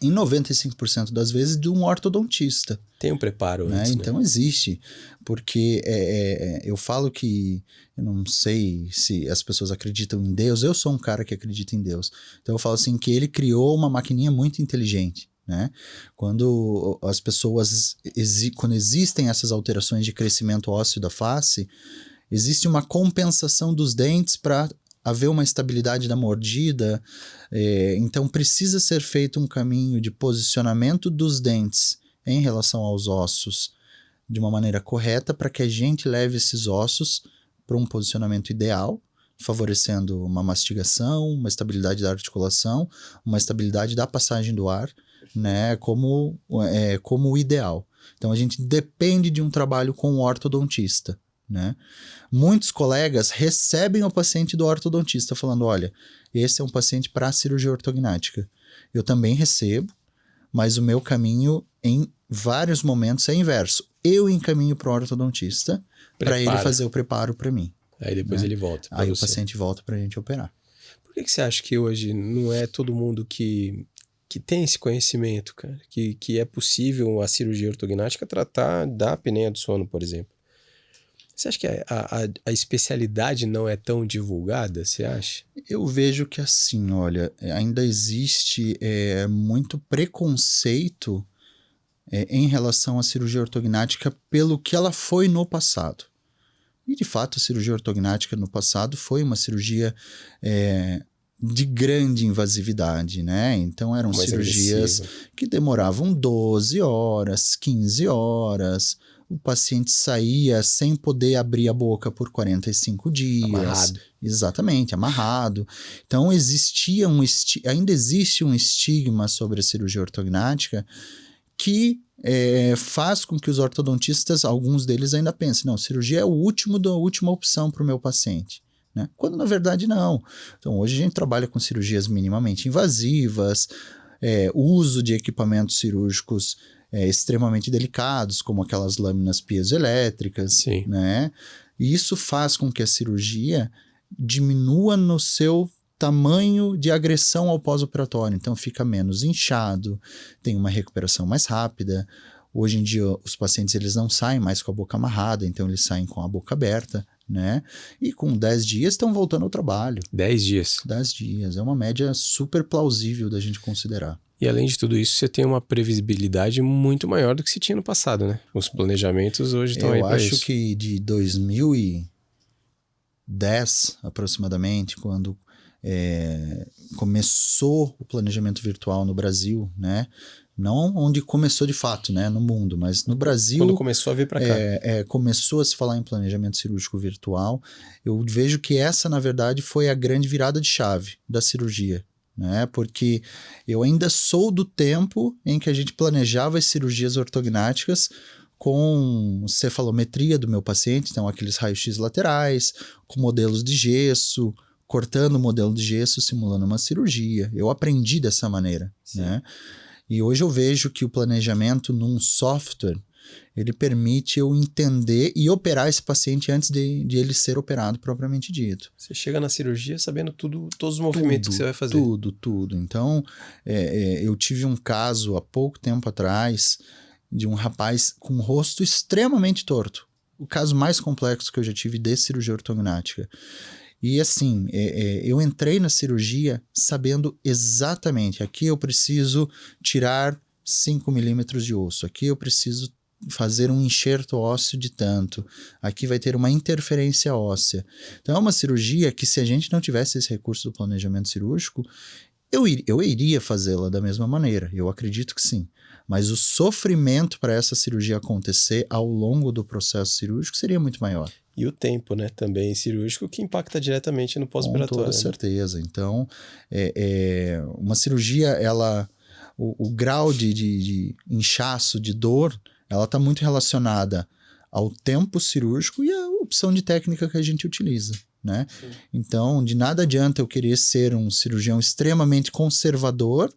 em 95% das vezes, de um ortodontista. Tem um preparo né? antes, Então, né? existe, porque eu falo que, eu não sei se as pessoas acreditam em Deus, eu sou um cara que acredita em Deus, então eu falo assim, que ele criou uma maquininha muito inteligente, né? Quando as pessoas, quando existem essas alterações de crescimento ósseo da face, existe uma compensação dos dentes para haver uma estabilidade da mordida, então precisa ser feito um caminho de posicionamento dos dentes em relação aos ossos de uma maneira correta para que a gente leve esses ossos para um posicionamento ideal, favorecendo uma mastigação, uma estabilidade da articulação, uma estabilidade da passagem do ar, né, como o ideal. Então, a gente depende de um trabalho com o ortodontista, né? Muitos colegas recebem o paciente do ortodontista falando, olha, esse é um paciente para cirurgia ortognática. Eu também recebo, mas o meu caminho vários momentos é inverso. Eu encaminho para o ortodontista para ele fazer o preparo para mim. Aí depois ele volta. Aí o paciente volta para a gente operar. Por que você acha que hoje não é todo mundo que tem esse conhecimento, cara? Que é possível a cirurgia ortognática tratar da apneia do sono, por exemplo? Você acha que a especialidade não é tão divulgada, você acha? Eu vejo que assim, olha, ainda existe muito preconceito em relação à cirurgia ortognática pelo que ela foi no passado. E, de fato, a cirurgia ortognática no passado foi uma cirurgia de grande invasividade, né? Então, eram Mais cirurgias agressiva. que demoravam 12 horas, 15 horas. O paciente saía sem poder abrir a boca por 45 dias. Amarrado. Exatamente, amarrado. Então, ainda existe um estigma sobre a cirurgia ortognática que faz com que os ortodontistas, alguns deles ainda pensem, não, cirurgia é a última opção para o meu paciente. Né? Quando na verdade não. Então hoje a gente trabalha com cirurgias minimamente invasivas, uso de equipamentos cirúrgicos extremamente delicados, como aquelas lâminas piezoelétricas. Sim. Né? E isso faz com que a cirurgia diminua no seu tamanho de agressão ao pós-operatório, então fica menos inchado, tem uma recuperação mais rápida. Hoje em dia os pacientes eles não saem mais com a boca amarrada, então eles saem com a boca aberta, né? E com 10 dias estão voltando ao trabalho. 10 dias. 10 dias, é uma média super plausível da gente considerar. E além de tudo isso, você tem uma previsibilidade muito maior do que se tinha no passado, né? Os planejamentos hoje estão aí para isso. Eu acho que de 2010 aproximadamente, quando começou o planejamento virtual no Brasil, né? Não onde começou de fato, né? No mundo, mas no Brasil... Quando começou a vir para cá. Começou a se falar em planejamento cirúrgico virtual. Eu vejo que essa, na verdade, foi a grande virada de chave da cirurgia, né? Porque eu ainda sou do tempo em que a gente planejava as cirurgias ortognáticas com cefalometria do meu paciente, então aqueles raios-x laterais, com modelos de gesso, cortando o modelo de gesso, simulando uma cirurgia. Eu aprendi dessa maneira, né? E hoje eu vejo que o planejamento num software, ele permite eu entender e operar esse paciente antes de ele ser operado propriamente dito. Você chega na cirurgia sabendo todos os movimentos que você vai fazer. Tudo. Então, eu tive um caso há pouco tempo atrás de um rapaz com o rosto extremamente torto. O caso mais complexo que eu já tive de cirurgia ortognática. E assim, eu entrei na cirurgia sabendo exatamente, aqui eu preciso tirar 5 milímetros de osso, aqui eu preciso fazer um enxerto ósseo de tanto, aqui vai ter uma interferência óssea. Então é uma cirurgia que, se a gente não tivesse esse recurso do planejamento cirúrgico, eu iria fazê-la da mesma maneira, eu acredito que sim. Mas o sofrimento para essa cirurgia acontecer ao longo do processo cirúrgico seria muito maior. E o tempo, né, também cirúrgico, que impacta diretamente no pós-operatório. Com toda certeza. Então, uma cirurgia, o grau de inchaço, de dor, ela está muito relacionada ao tempo cirúrgico e à opção de técnica que a gente utiliza, né? Então, de nada adianta eu querer ser um cirurgião extremamente conservador,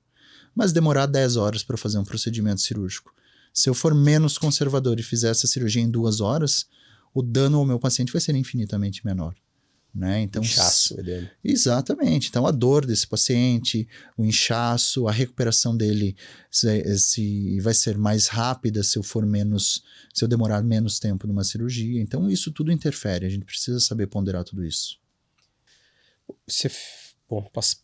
mas demorar 10 horas para fazer um procedimento cirúrgico. Se eu for menos conservador e fizer essa cirurgia em 2 horas, o dano ao meu paciente vai ser infinitamente menor, né? Então, inchaço dele. Exatamente. Então, a dor desse paciente, o inchaço, a recuperação dele se vai ser mais rápida se eu demorar menos tempo numa cirurgia. Então, isso tudo interfere. A gente precisa saber ponderar tudo isso. Você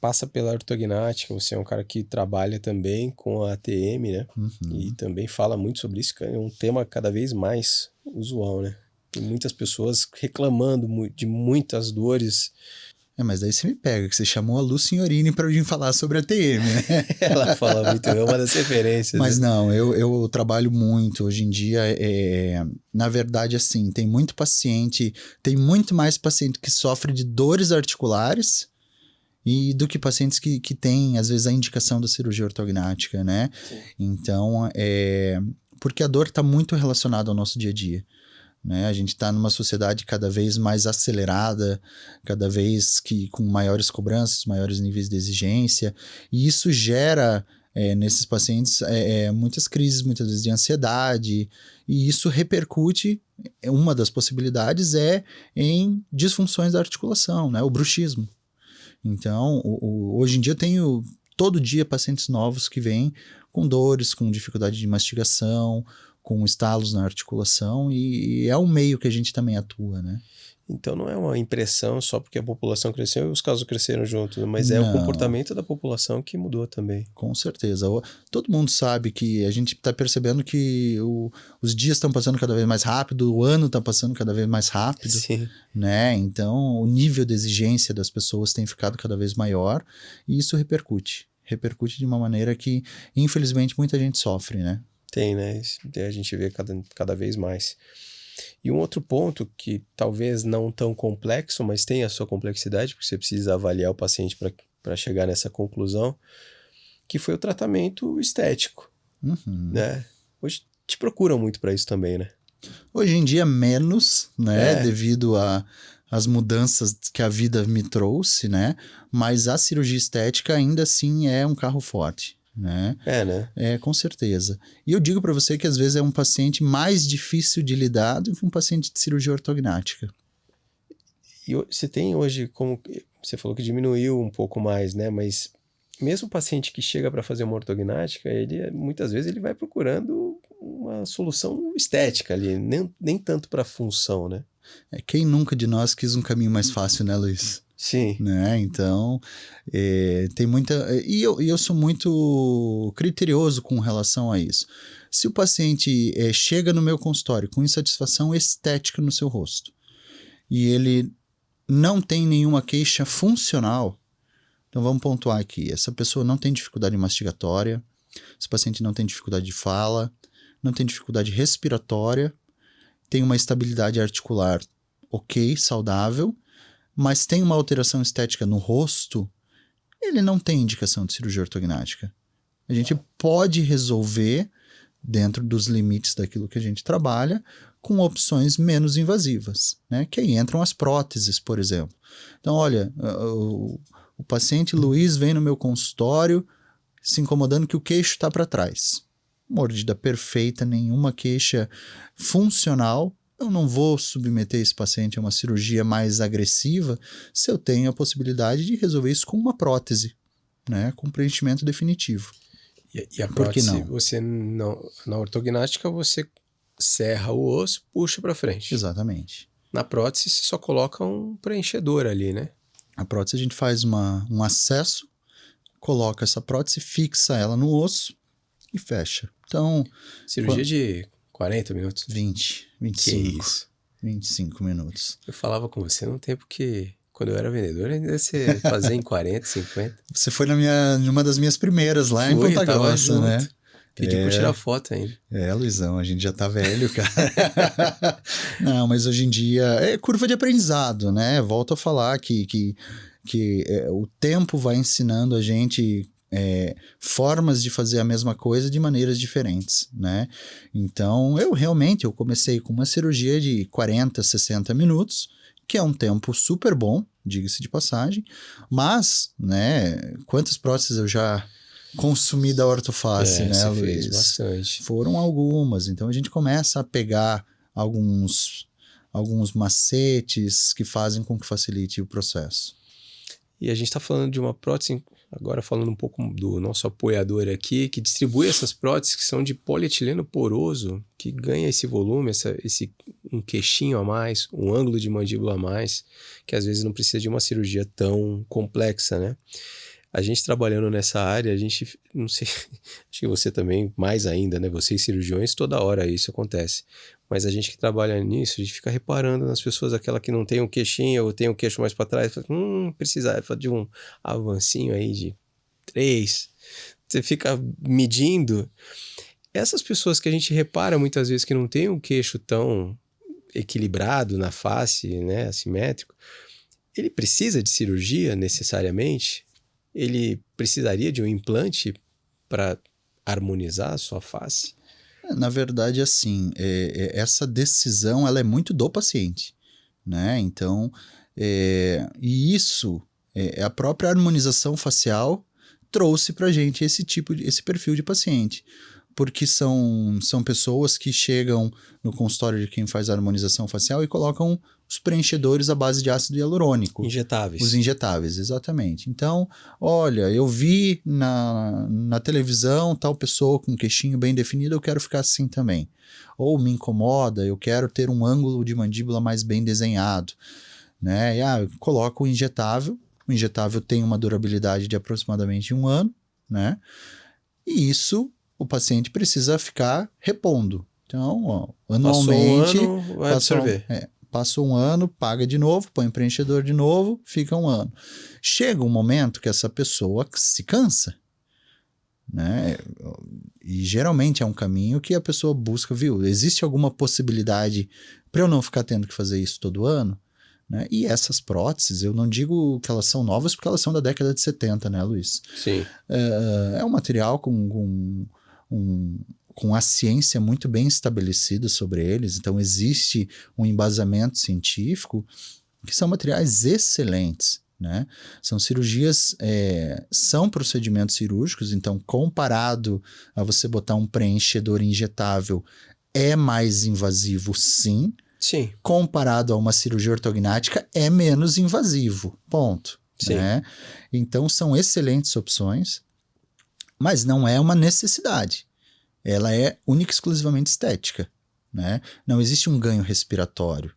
passa pela ortognática, você é um cara que trabalha também com a ATM, né? Uhum. E também fala muito sobre isso, que é um tema cada vez mais usual, né? Tem muitas pessoas reclamando de muitas dores. Mas daí você me pega, que você chamou a Lu Signorini para vir falar sobre a TM, né? Ela fala muito, é uma das referências. Mas né? não, eu trabalho muito. Hoje em dia, na verdade, assim, tem muito mais paciente que sofre de dores articulares do que pacientes que têm, às vezes, a indicação da cirurgia ortognática, né? Sim. Então, porque a dor está muito relacionada ao nosso dia a dia. Né? A gente está numa sociedade cada vez mais acelerada, cada vez com maiores cobranças, maiores níveis de exigência, e isso gera nesses pacientes muitas crises, muitas vezes de ansiedade, e isso repercute, uma das possibilidades é em disfunções da articulação, né? O bruxismo. Então, hoje em dia eu tenho todo dia pacientes novos que vêm com dores, com dificuldade de mastigação, com estalos na articulação, e é um meio que a gente também atua, né? Então não é uma impressão só porque a população cresceu e os casos cresceram junto, mas é o Não. comportamento da população que mudou também. Com certeza. Todo mundo sabe que a gente está percebendo que os dias estão passando cada vez mais rápido, o ano está passando cada vez mais rápido, Sim. né? Então, o nível de exigência das pessoas tem ficado cada vez maior e isso repercute. Repercute de uma maneira que, infelizmente, muita gente sofre, né? Tem, né? Isso a gente vê cada vez mais. E um outro ponto que talvez não tão complexo, mas tem a sua complexidade, porque você precisa avaliar o paciente para chegar nessa conclusão, que foi o tratamento estético, né? Hoje te procuram muito para isso também, né? Hoje em dia, menos, né? Devido às mudanças que a vida me trouxe, né? Mas a cirurgia estética ainda assim é um carro forte, né? Né? Com certeza. E eu digo para você que às vezes é um paciente mais difícil de lidar do que um paciente de cirurgia ortognática. E você tem hoje, como você falou que diminuiu um pouco mais, né? Mas mesmo o paciente que chega para fazer uma ortognática, muitas vezes ele vai procurando uma solução estética ali, nem tanto para função, né? Quem nunca de nós quis um caminho mais fácil, né, Luiz? Sim. Né? Então, tem muita... E eu sou muito criterioso com relação a isso. Se o paciente chega no meu consultório com insatisfação estética no seu rosto e ele não tem nenhuma queixa funcional, então vamos pontuar aqui. Essa pessoa não tem dificuldade mastigatória, esse paciente não tem dificuldade de fala, não tem dificuldade respiratória, tem uma estabilidade articular ok, saudável, mas tem uma alteração estética no rosto, ele não tem indicação de cirurgia ortognática. A gente pode resolver dentro dos limites daquilo que a gente trabalha com opções menos invasivas, né? Que aí entram as próteses, por exemplo. Então, olha, o paciente Luiz vem no meu consultório se incomodando que o queixo está para trás. Mordida perfeita, nenhuma queixa funcional. Eu não vou submeter esse paciente a uma cirurgia mais agressiva se eu tenho a possibilidade de resolver isso com uma prótese, né? Com preenchimento definitivo. E a prótese, você não, na ortognática, você serra o osso, puxa para frente. Exatamente. Na prótese, você só coloca um preenchedor ali, né? A prótese a gente faz um acesso, coloca essa prótese, fixa ela no osso e fecha. Então... Cirurgia de 40 minutos? 20, 25. 25 minutos. Eu falava com você num tempo que, quando eu era vendedor, ainda você fazia em 40, 50. Você foi numa das minhas primeiras lá em Ponta Grossa, né? Pedi pra tirar foto ainda. Luizão, a gente já tá velho, cara. Não, mas hoje em dia é curva de aprendizado, né? Volto a falar que o tempo vai ensinando a gente formas de fazer a mesma coisa de maneiras diferentes, né? Então, eu comecei com uma cirurgia de 40, 60 minutos, que é um tempo super bom, diga-se de passagem, mas, né, quantas próteses eu já consumi da ortoface, né, Luiz? Fez bastante. Foram algumas, então a gente começa a pegar alguns macetes que fazem com que facilite o processo. E a gente está falando de uma prótese, agora falando um pouco do nosso apoiador aqui, que distribui essas próteses que são de polietileno poroso, que ganha esse volume, um queixinho a mais, um ângulo de mandíbula a mais, que às vezes não precisa de uma cirurgia tão complexa, né? A gente trabalhando nessa área, a gente, não sei, acho que você também, mais ainda, né? Vocês cirurgiões, toda hora isso acontece. Mas a gente que trabalha nisso, a gente fica reparando nas pessoas, aquela que não tem um queixinho ou tem um queixo mais para trás, precisa de um avancinho aí de 3. Você fica medindo. Essas pessoas que a gente repara muitas vezes que não tem um queixo tão equilibrado na face, né, assimétrico, ele precisa de cirurgia necessariamente? Ele precisaria de um implante para harmonizar a sua face? Na verdade, assim, essa decisão ela é muito do paciente, né? Então, e isso, a própria harmonização facial trouxe pra gente esse perfil de paciente. Porque são pessoas que chegam no consultório de quem faz a harmonização facial e colocam os preenchedores à base de ácido hialurônico. Injetáveis. Os injetáveis, exatamente. Então, olha, eu vi na televisão tal pessoa com um queixinho bem definido, eu quero ficar assim também. Ou me incomoda, eu quero ter um ângulo de mandíbula mais bem desenhado. Né? E, eu coloco o injetável tem uma durabilidade de aproximadamente 1 ano, né? E isso o paciente precisa ficar repondo. Então, anualmente... Passou 1 ano, vai absorver. Passa 1 ano, paga de novo, põe o preenchedor de novo, fica 1 ano. Chega um momento que essa pessoa se cansa, né? E geralmente é um caminho que a pessoa busca, viu? Existe alguma possibilidade para eu não ficar tendo que fazer isso todo ano? Né? E essas próteses, eu não digo que elas são novas, porque elas são da década de 70, né, Luiz? Sim. É um material com a ciência muito bem estabelecida sobre eles, então existe um embasamento científico que são materiais excelentes, né? São cirurgias, são procedimentos cirúrgicos, então comparado a você botar um preenchedor injetável, é mais invasivo, sim. Sim. Comparado a uma cirurgia ortognática, é menos invasivo, ponto. Sim. Né? Então são excelentes opções, mas não é uma necessidade. Ela é única e exclusivamente estética, né? Não existe um ganho respiratório,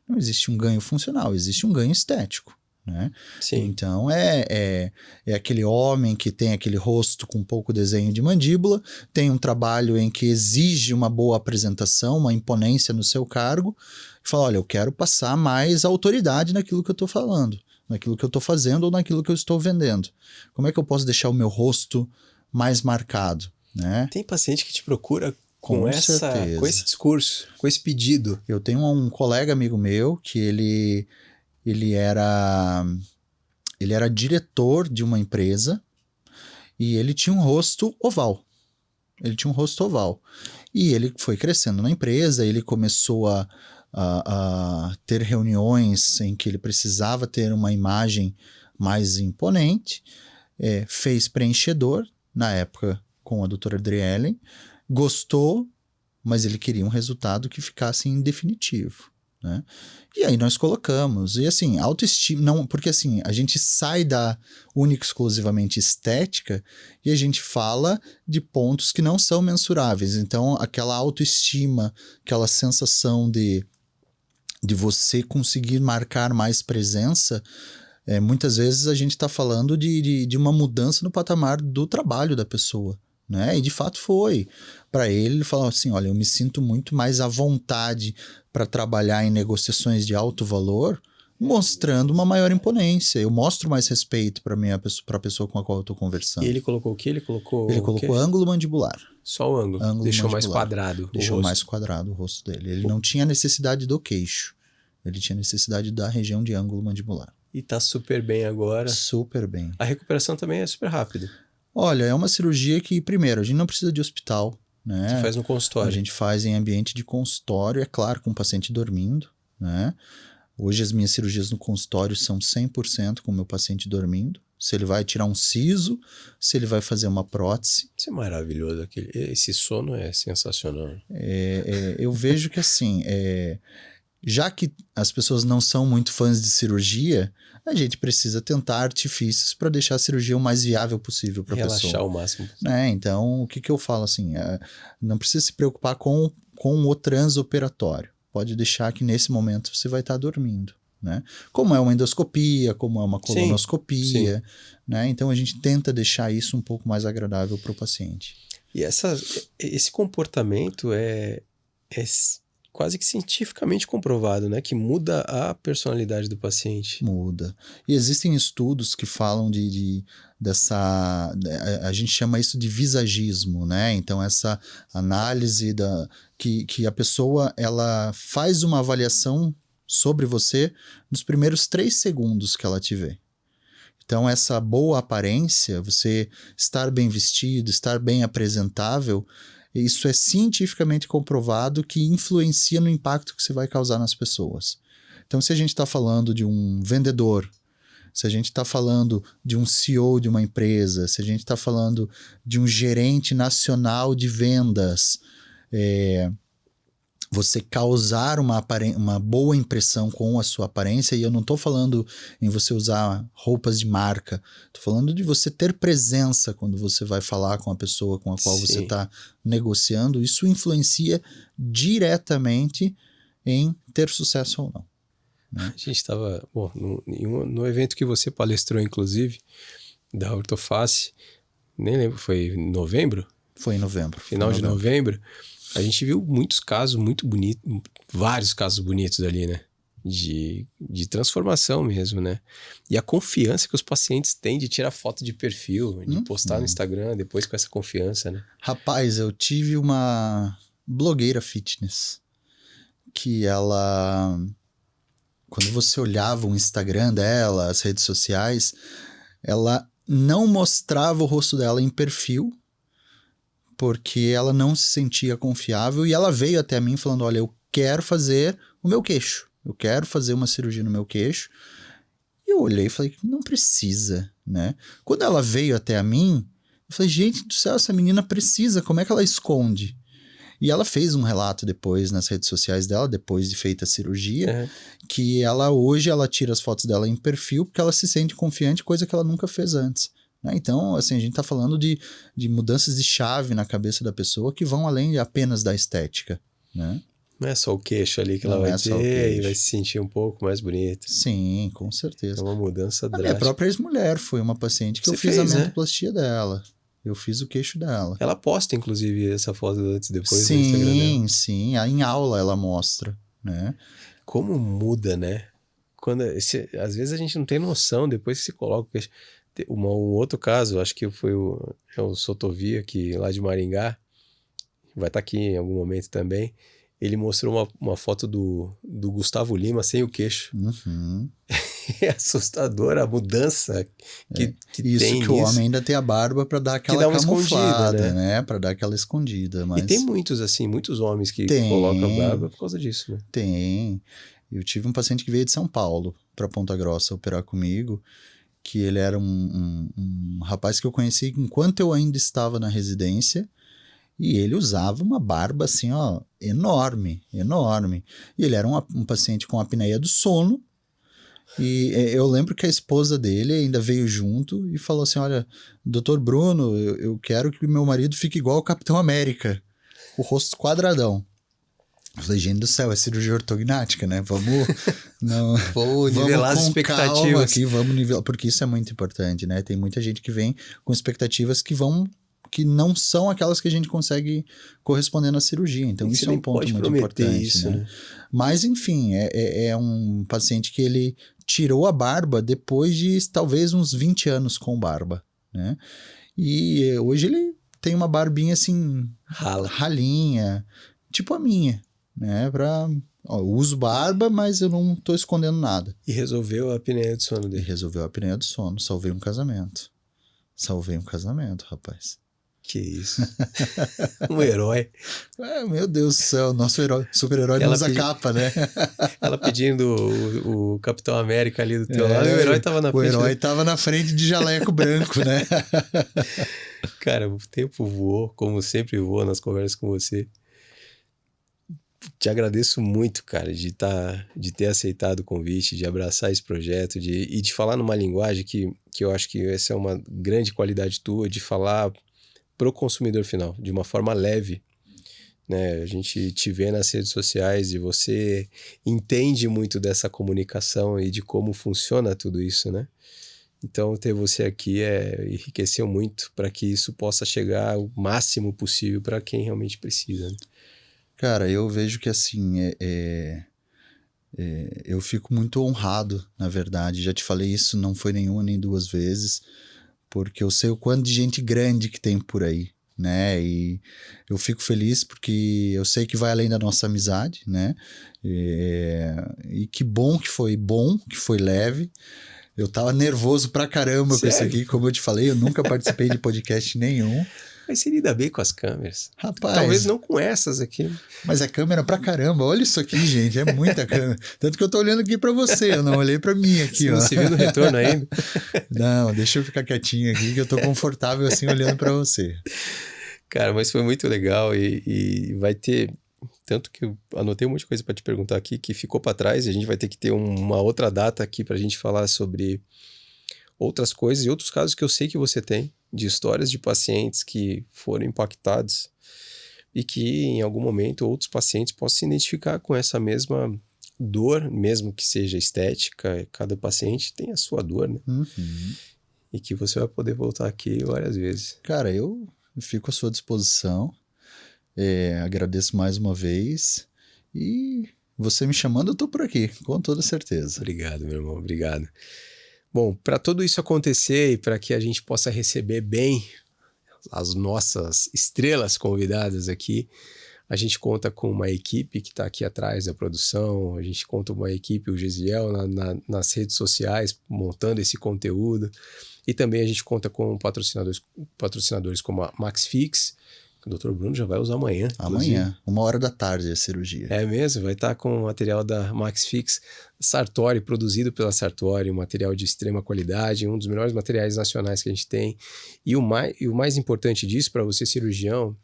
não existe um ganho funcional, existe um ganho estético, né? Sim. Então é aquele homem que tem aquele rosto com pouco desenho de mandíbula, tem um trabalho em que exige uma boa apresentação, uma imponência no seu cargo, e fala, olha, eu quero passar mais autoridade naquilo que eu estou falando, naquilo que eu estou fazendo ou naquilo que eu estou vendendo. Como é que eu posso deixar o meu rosto mais marcado? Né? Tem paciente que te procura com certeza. Com esse discurso, com esse pedido. Eu tenho um colega amigo meu que ele era diretor de uma empresa e ele tinha um rosto oval. E ele foi crescendo na empresa, ele começou a ter reuniões em que ele precisava ter uma imagem mais imponente, fez preenchedor, na época com a doutora Adrielen, gostou, mas ele queria um resultado que ficasse em definitivo, né? E aí nós colocamos, e assim, autoestima, não, porque assim, a gente sai da única exclusivamente estética e a gente fala de pontos que não são mensuráveis, então aquela autoestima, aquela sensação de você conseguir marcar mais presença, muitas vezes a gente está falando de uma mudança no patamar do trabalho da pessoa, né? E de fato foi. Para ele falou assim, olha, eu me sinto muito mais à vontade para trabalhar em negociações de alto valor, mostrando uma maior imponência. Eu mostro mais respeito para a pessoa com a qual eu estou conversando. E ele colocou o quê? Ele colocou ângulo mandibular. Só o ângulo deixou mandibular. Mais quadrado. Deixou mais quadrado o rosto dele. Ele não tinha necessidade do queixo. Ele tinha necessidade da região de ângulo mandibular. E tá super bem agora. Super bem. A recuperação também é super rápida. Olha, é uma cirurgia que, primeiro, a gente não precisa de hospital, né? Você faz no consultório. A gente faz em ambiente de consultório, é claro, com o paciente dormindo, né? Hoje as minhas cirurgias no consultório são 100% com o meu paciente dormindo. Se ele vai tirar um siso, se ele vai fazer uma prótese. Isso é maravilhoso. Esse sono é sensacional. Eu vejo que assim, já que as pessoas não são muito fãs de cirurgia, a gente precisa tentar artifícios para deixar a cirurgia o mais viável possível para a pessoa. Relaxar o máximo. Então, o que eu falo assim, não precisa se preocupar com o transoperatório. Pode deixar que nesse momento você vai estar dormindo, né? Como é uma endoscopia, como é uma colonoscopia, né? Então a gente tenta deixar isso um pouco mais agradável para o paciente. E esse comportamento é quase que cientificamente comprovado, né? Que muda a personalidade do paciente. Muda. E existem estudos que falam dessa... A gente chama isso de visagismo, né? Então, essa análise que a pessoa ela faz uma avaliação sobre você nos primeiros 3 segundos que ela te vê. Então, essa boa aparência, você estar bem vestido, estar bem apresentável, isso é cientificamente comprovado que influencia no impacto que você vai causar nas pessoas. Então, se a gente está falando de um vendedor, se a gente está falando de um CEO de uma empresa, se a gente está falando de um gerente nacional de vendas, você causar uma boa impressão com a sua aparência, e eu não estou falando em você usar roupas de marca, estou falando de você ter presença quando você vai falar com a pessoa com a qual você está negociando, isso influencia diretamente em ter sucesso ou não. Né? A gente estava, no evento que você palestrou, inclusive, da Ortoface, nem lembro, foi em novembro? Foi em novembro. Final de novembro. A gente viu muitos casos muito bonitos, vários casos bonitos ali, né? De transformação mesmo, né? E a confiança que os pacientes têm de tirar foto de perfil, de postar no Instagram, depois com essa confiança, né? Rapaz, eu tive uma blogueira fitness que ela... Quando você olhava o Instagram dela, as redes sociais, ela não mostrava o rosto dela em perfil, porque ela não se sentia confiável, e ela veio até mim falando, olha, eu quero fazer o meu queixo, eu quero fazer uma cirurgia no meu queixo. E eu olhei e falei, não precisa, né? Quando ela veio até mim, eu falei, gente do céu, essa menina precisa, como é que ela esconde? E ela fez um relato depois nas redes sociais dela, depois de feita a cirurgia, que hoje ela tira as fotos dela em perfil porque ela se sente confiante, coisa que ela nunca fez antes. Então, assim, a gente tá falando de mudanças de chave na cabeça da pessoa que vão além apenas da estética, né? Não é só o queixo ali que ela vai ter e vai se sentir um pouco mais bonita. Sim, com certeza. É uma mudança drástica. A minha própria ex-mulher foi uma paciente que eu fiz a mentoplastia dela. Eu fiz o queixo dela. Ela posta, inclusive, essa foto antes e depois no Instagram dela. Sim. Em aula ela mostra, né? Como muda, né? Às vezes a gente não tem noção, depois que se coloca o queixo. Um outro caso, acho que foi o Sotovia, que lá de Maringá, vai estar aqui em algum momento também, ele mostrou uma foto do Gustavo Lima sem o queixo. É assustadora a mudança que isso tem que o homem ainda tem a barba para dar aquela camuflada, né? Para dar aquela escondida. Mas... E tem muitos, assim, muitos homens que colocam a barba por causa disso, né? Tem. Eu tive um paciente que veio de São Paulo para Ponta Grossa operar comigo, que ele era um rapaz que eu conheci enquanto eu ainda estava na residência, e ele usava uma barba assim, ó, enorme. E ele era um paciente com apneia do sono, e eu lembro que a esposa dele ainda veio junto e falou assim, olha, doutor Bruno, eu quero que meu marido fique igual ao Capitão América, o rosto quadradão. Eu falei, gente do céu, é cirurgia ortognática, né? Vamos nivelar as expectativas aqui, vamos nivelar, porque isso é muito importante, né? Tem muita gente que vem com expectativas que não são aquelas que a gente consegue corresponder na cirurgia. Então, isso é um ponto muito importante. Isso, né? Mas, enfim, é um paciente que ele tirou a barba depois de talvez uns 20 anos com barba, né? E hoje ele tem uma barbinha assim, ralinha, tipo a minha, né? Eu uso barba, mas eu não tô escondendo nada. E resolveu a apneia do sono dele. Salvei um casamento. Rapaz. Que isso. Um herói. Meu Deus do céu, nosso herói, super-herói não usa capa, né? Ela pedindo o Capitão América ali do teu lado, e o herói tava na frente. O herói tava na frente de jaleco branco, né? Cara, o tempo voou, como sempre voa nas conversas com você. Te agradeço muito, cara, de ter aceitado o convite, de abraçar esse projeto e de falar numa linguagem que eu acho que essa é uma grande qualidade tua, de falar pro consumidor final, de uma forma leve, né? A gente te vê nas redes sociais e você entende muito dessa comunicação e de como funciona tudo isso, né? Então, ter você aqui enriqueceu muito para que isso possa chegar o máximo possível para quem realmente precisa, né? Cara, eu vejo que assim, eu fico muito honrado, na verdade. Já te falei isso, não foi nenhuma nem duas vezes, porque eu sei o quanto de gente grande que tem por aí, né? E eu fico feliz porque eu sei que vai além da nossa amizade, né? E que bom, que foi leve. Eu tava nervoso pra caramba com isso aqui, como eu te falei, eu nunca participei de podcast nenhum. Mas você lida bem com as câmeras. Rapaz. Talvez não com essas aqui. Mas é câmera pra caramba. Olha isso aqui, gente. É muita câmera. Tanto que eu tô olhando aqui pra você. Eu não olhei pra mim aqui, Você ó. não se viu no retorno ainda? Não, deixa eu ficar quietinho aqui, que eu tô confortável assim olhando pra você. Cara, mas foi muito legal e vai ter... Tanto que eu anotei um monte de coisa para te perguntar aqui que ficou para trás e a gente vai ter que ter uma outra data aqui para a gente falar sobre outras coisas e outros casos que eu sei que você tem, de histórias de pacientes que foram impactados e que em algum momento outros pacientes possam se identificar com essa mesma dor, mesmo que seja estética, cada paciente tem a sua dor, né? Uhum. E que você vai poder voltar aqui várias vezes. Cara, eu fico à sua disposição. Agradeço mais uma vez. E você me chamando, eu tô por aqui, com toda certeza. Obrigado, meu irmão, obrigado. Bom, para tudo isso acontecer e para que a gente possa receber bem as nossas estrelas convidadas aqui, a gente conta com uma equipe que está aqui atrás da produção, a gente conta com uma equipe, o Gesiel, nas redes sociais, montando esse conteúdo, e também a gente conta com patrocinadores como a MaxFix, que o Dr. Bruno já vai usar amanhã. Amanhã, 1h da tarde a cirurgia. É mesmo, vai estar com o material da MaxFix Sartori, produzido pela Sartori, um material de extrema qualidade, um dos melhores materiais nacionais que a gente tem. E o mais importante disso para você cirurgião,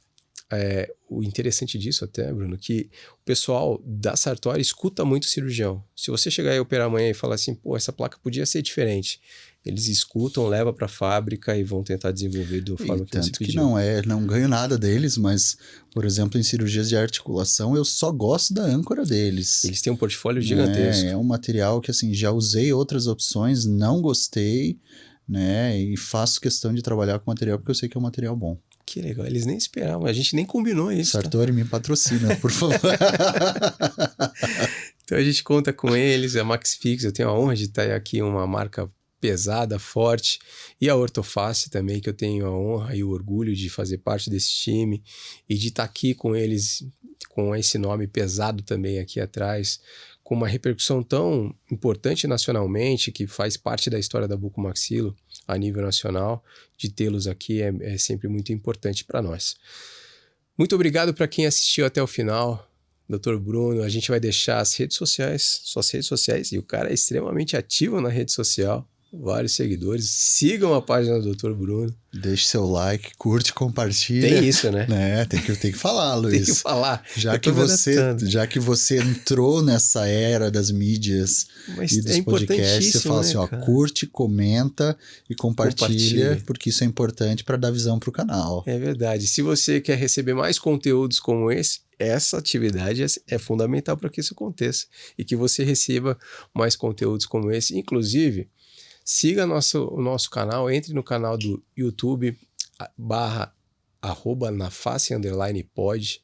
o interessante disso até, Bruno, que o pessoal da Sartori escuta muito o cirurgião. Se você chegar e operar amanhã e falar assim, pô, essa placa podia ser diferente, eles escutam, levam para a fábrica e vão tentar desenvolver do forma que você pediu. Que não ganho nada deles, mas, por exemplo, em cirurgias de articulação, eu só gosto da âncora deles. Eles têm um portfólio gigantesco. É um material que, assim, já usei outras opções, não gostei, né? E faço questão de trabalhar com material porque eu sei que é um material bom. Que legal, eles nem esperavam, a gente nem combinou isso. Sartori, me patrocina, por favor. Então a gente conta com eles, a MaxFix, eu tenho a honra de estar aqui, uma marca pesada, forte, e a Ortoface também, que eu tenho a honra e o orgulho de fazer parte desse time e de estar aqui com eles, com esse nome pesado também aqui atrás, com uma repercussão tão importante nacionalmente, que faz parte da história da bucomaxilo a nível nacional, de tê-los aqui é sempre muito importante para nós. Muito obrigado para quem assistiu até o final. Dr. Bruno, a gente vai deixar as redes sociais, suas redes sociais, e o cara é extremamente ativo na rede social, vários seguidores, sigam a página do Dr. Bruno. Deixe seu like, curte, compartilha. Tem isso, né? Tem que falar, Luiz. Tem que falar. Já que você entrou nessa era das mídias e dos podcasts, você fala assim, curte, comenta e compartilha, porque isso é importante para dar visão para o canal. É verdade. Se você quer receber mais conteúdos como esse, essa atividade é fundamental para que isso aconteça e que você receba mais conteúdos como esse. Inclusive, siga o nosso canal, entre no canal do YouTube, @naface_pod.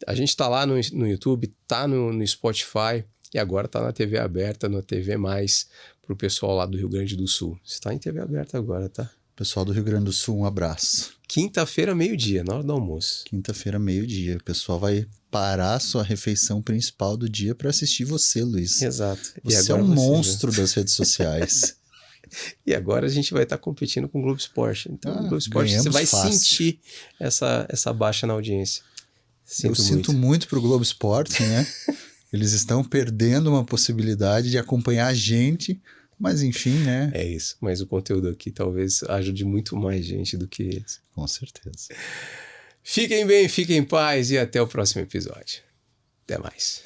A gente está lá no YouTube, está no Spotify e agora está na TV aberta, na TV+, para o pessoal lá do Rio Grande do Sul. Você está em TV aberta agora, tá? Pessoal do Rio Grande do Sul, um abraço. Quinta-feira, meio-dia, na hora do almoço. Quinta-feira, meio-dia. O pessoal vai parar a sua refeição principal do dia para assistir você, Luiz. Exato. Você é um monstro das redes sociais. E agora a gente vai estar competindo com o Globo Esporte. Então, o Globo Esporte, você vai sentir essa baixa na audiência. Sinto muito pro Globo Esporte, né? Eles estão perdendo uma possibilidade de acompanhar a gente, mas enfim, né? É isso. Mas o conteúdo aqui talvez ajude muito mais gente do que eles. Com certeza. Fiquem bem, fiquem em paz e até o próximo episódio. Até mais.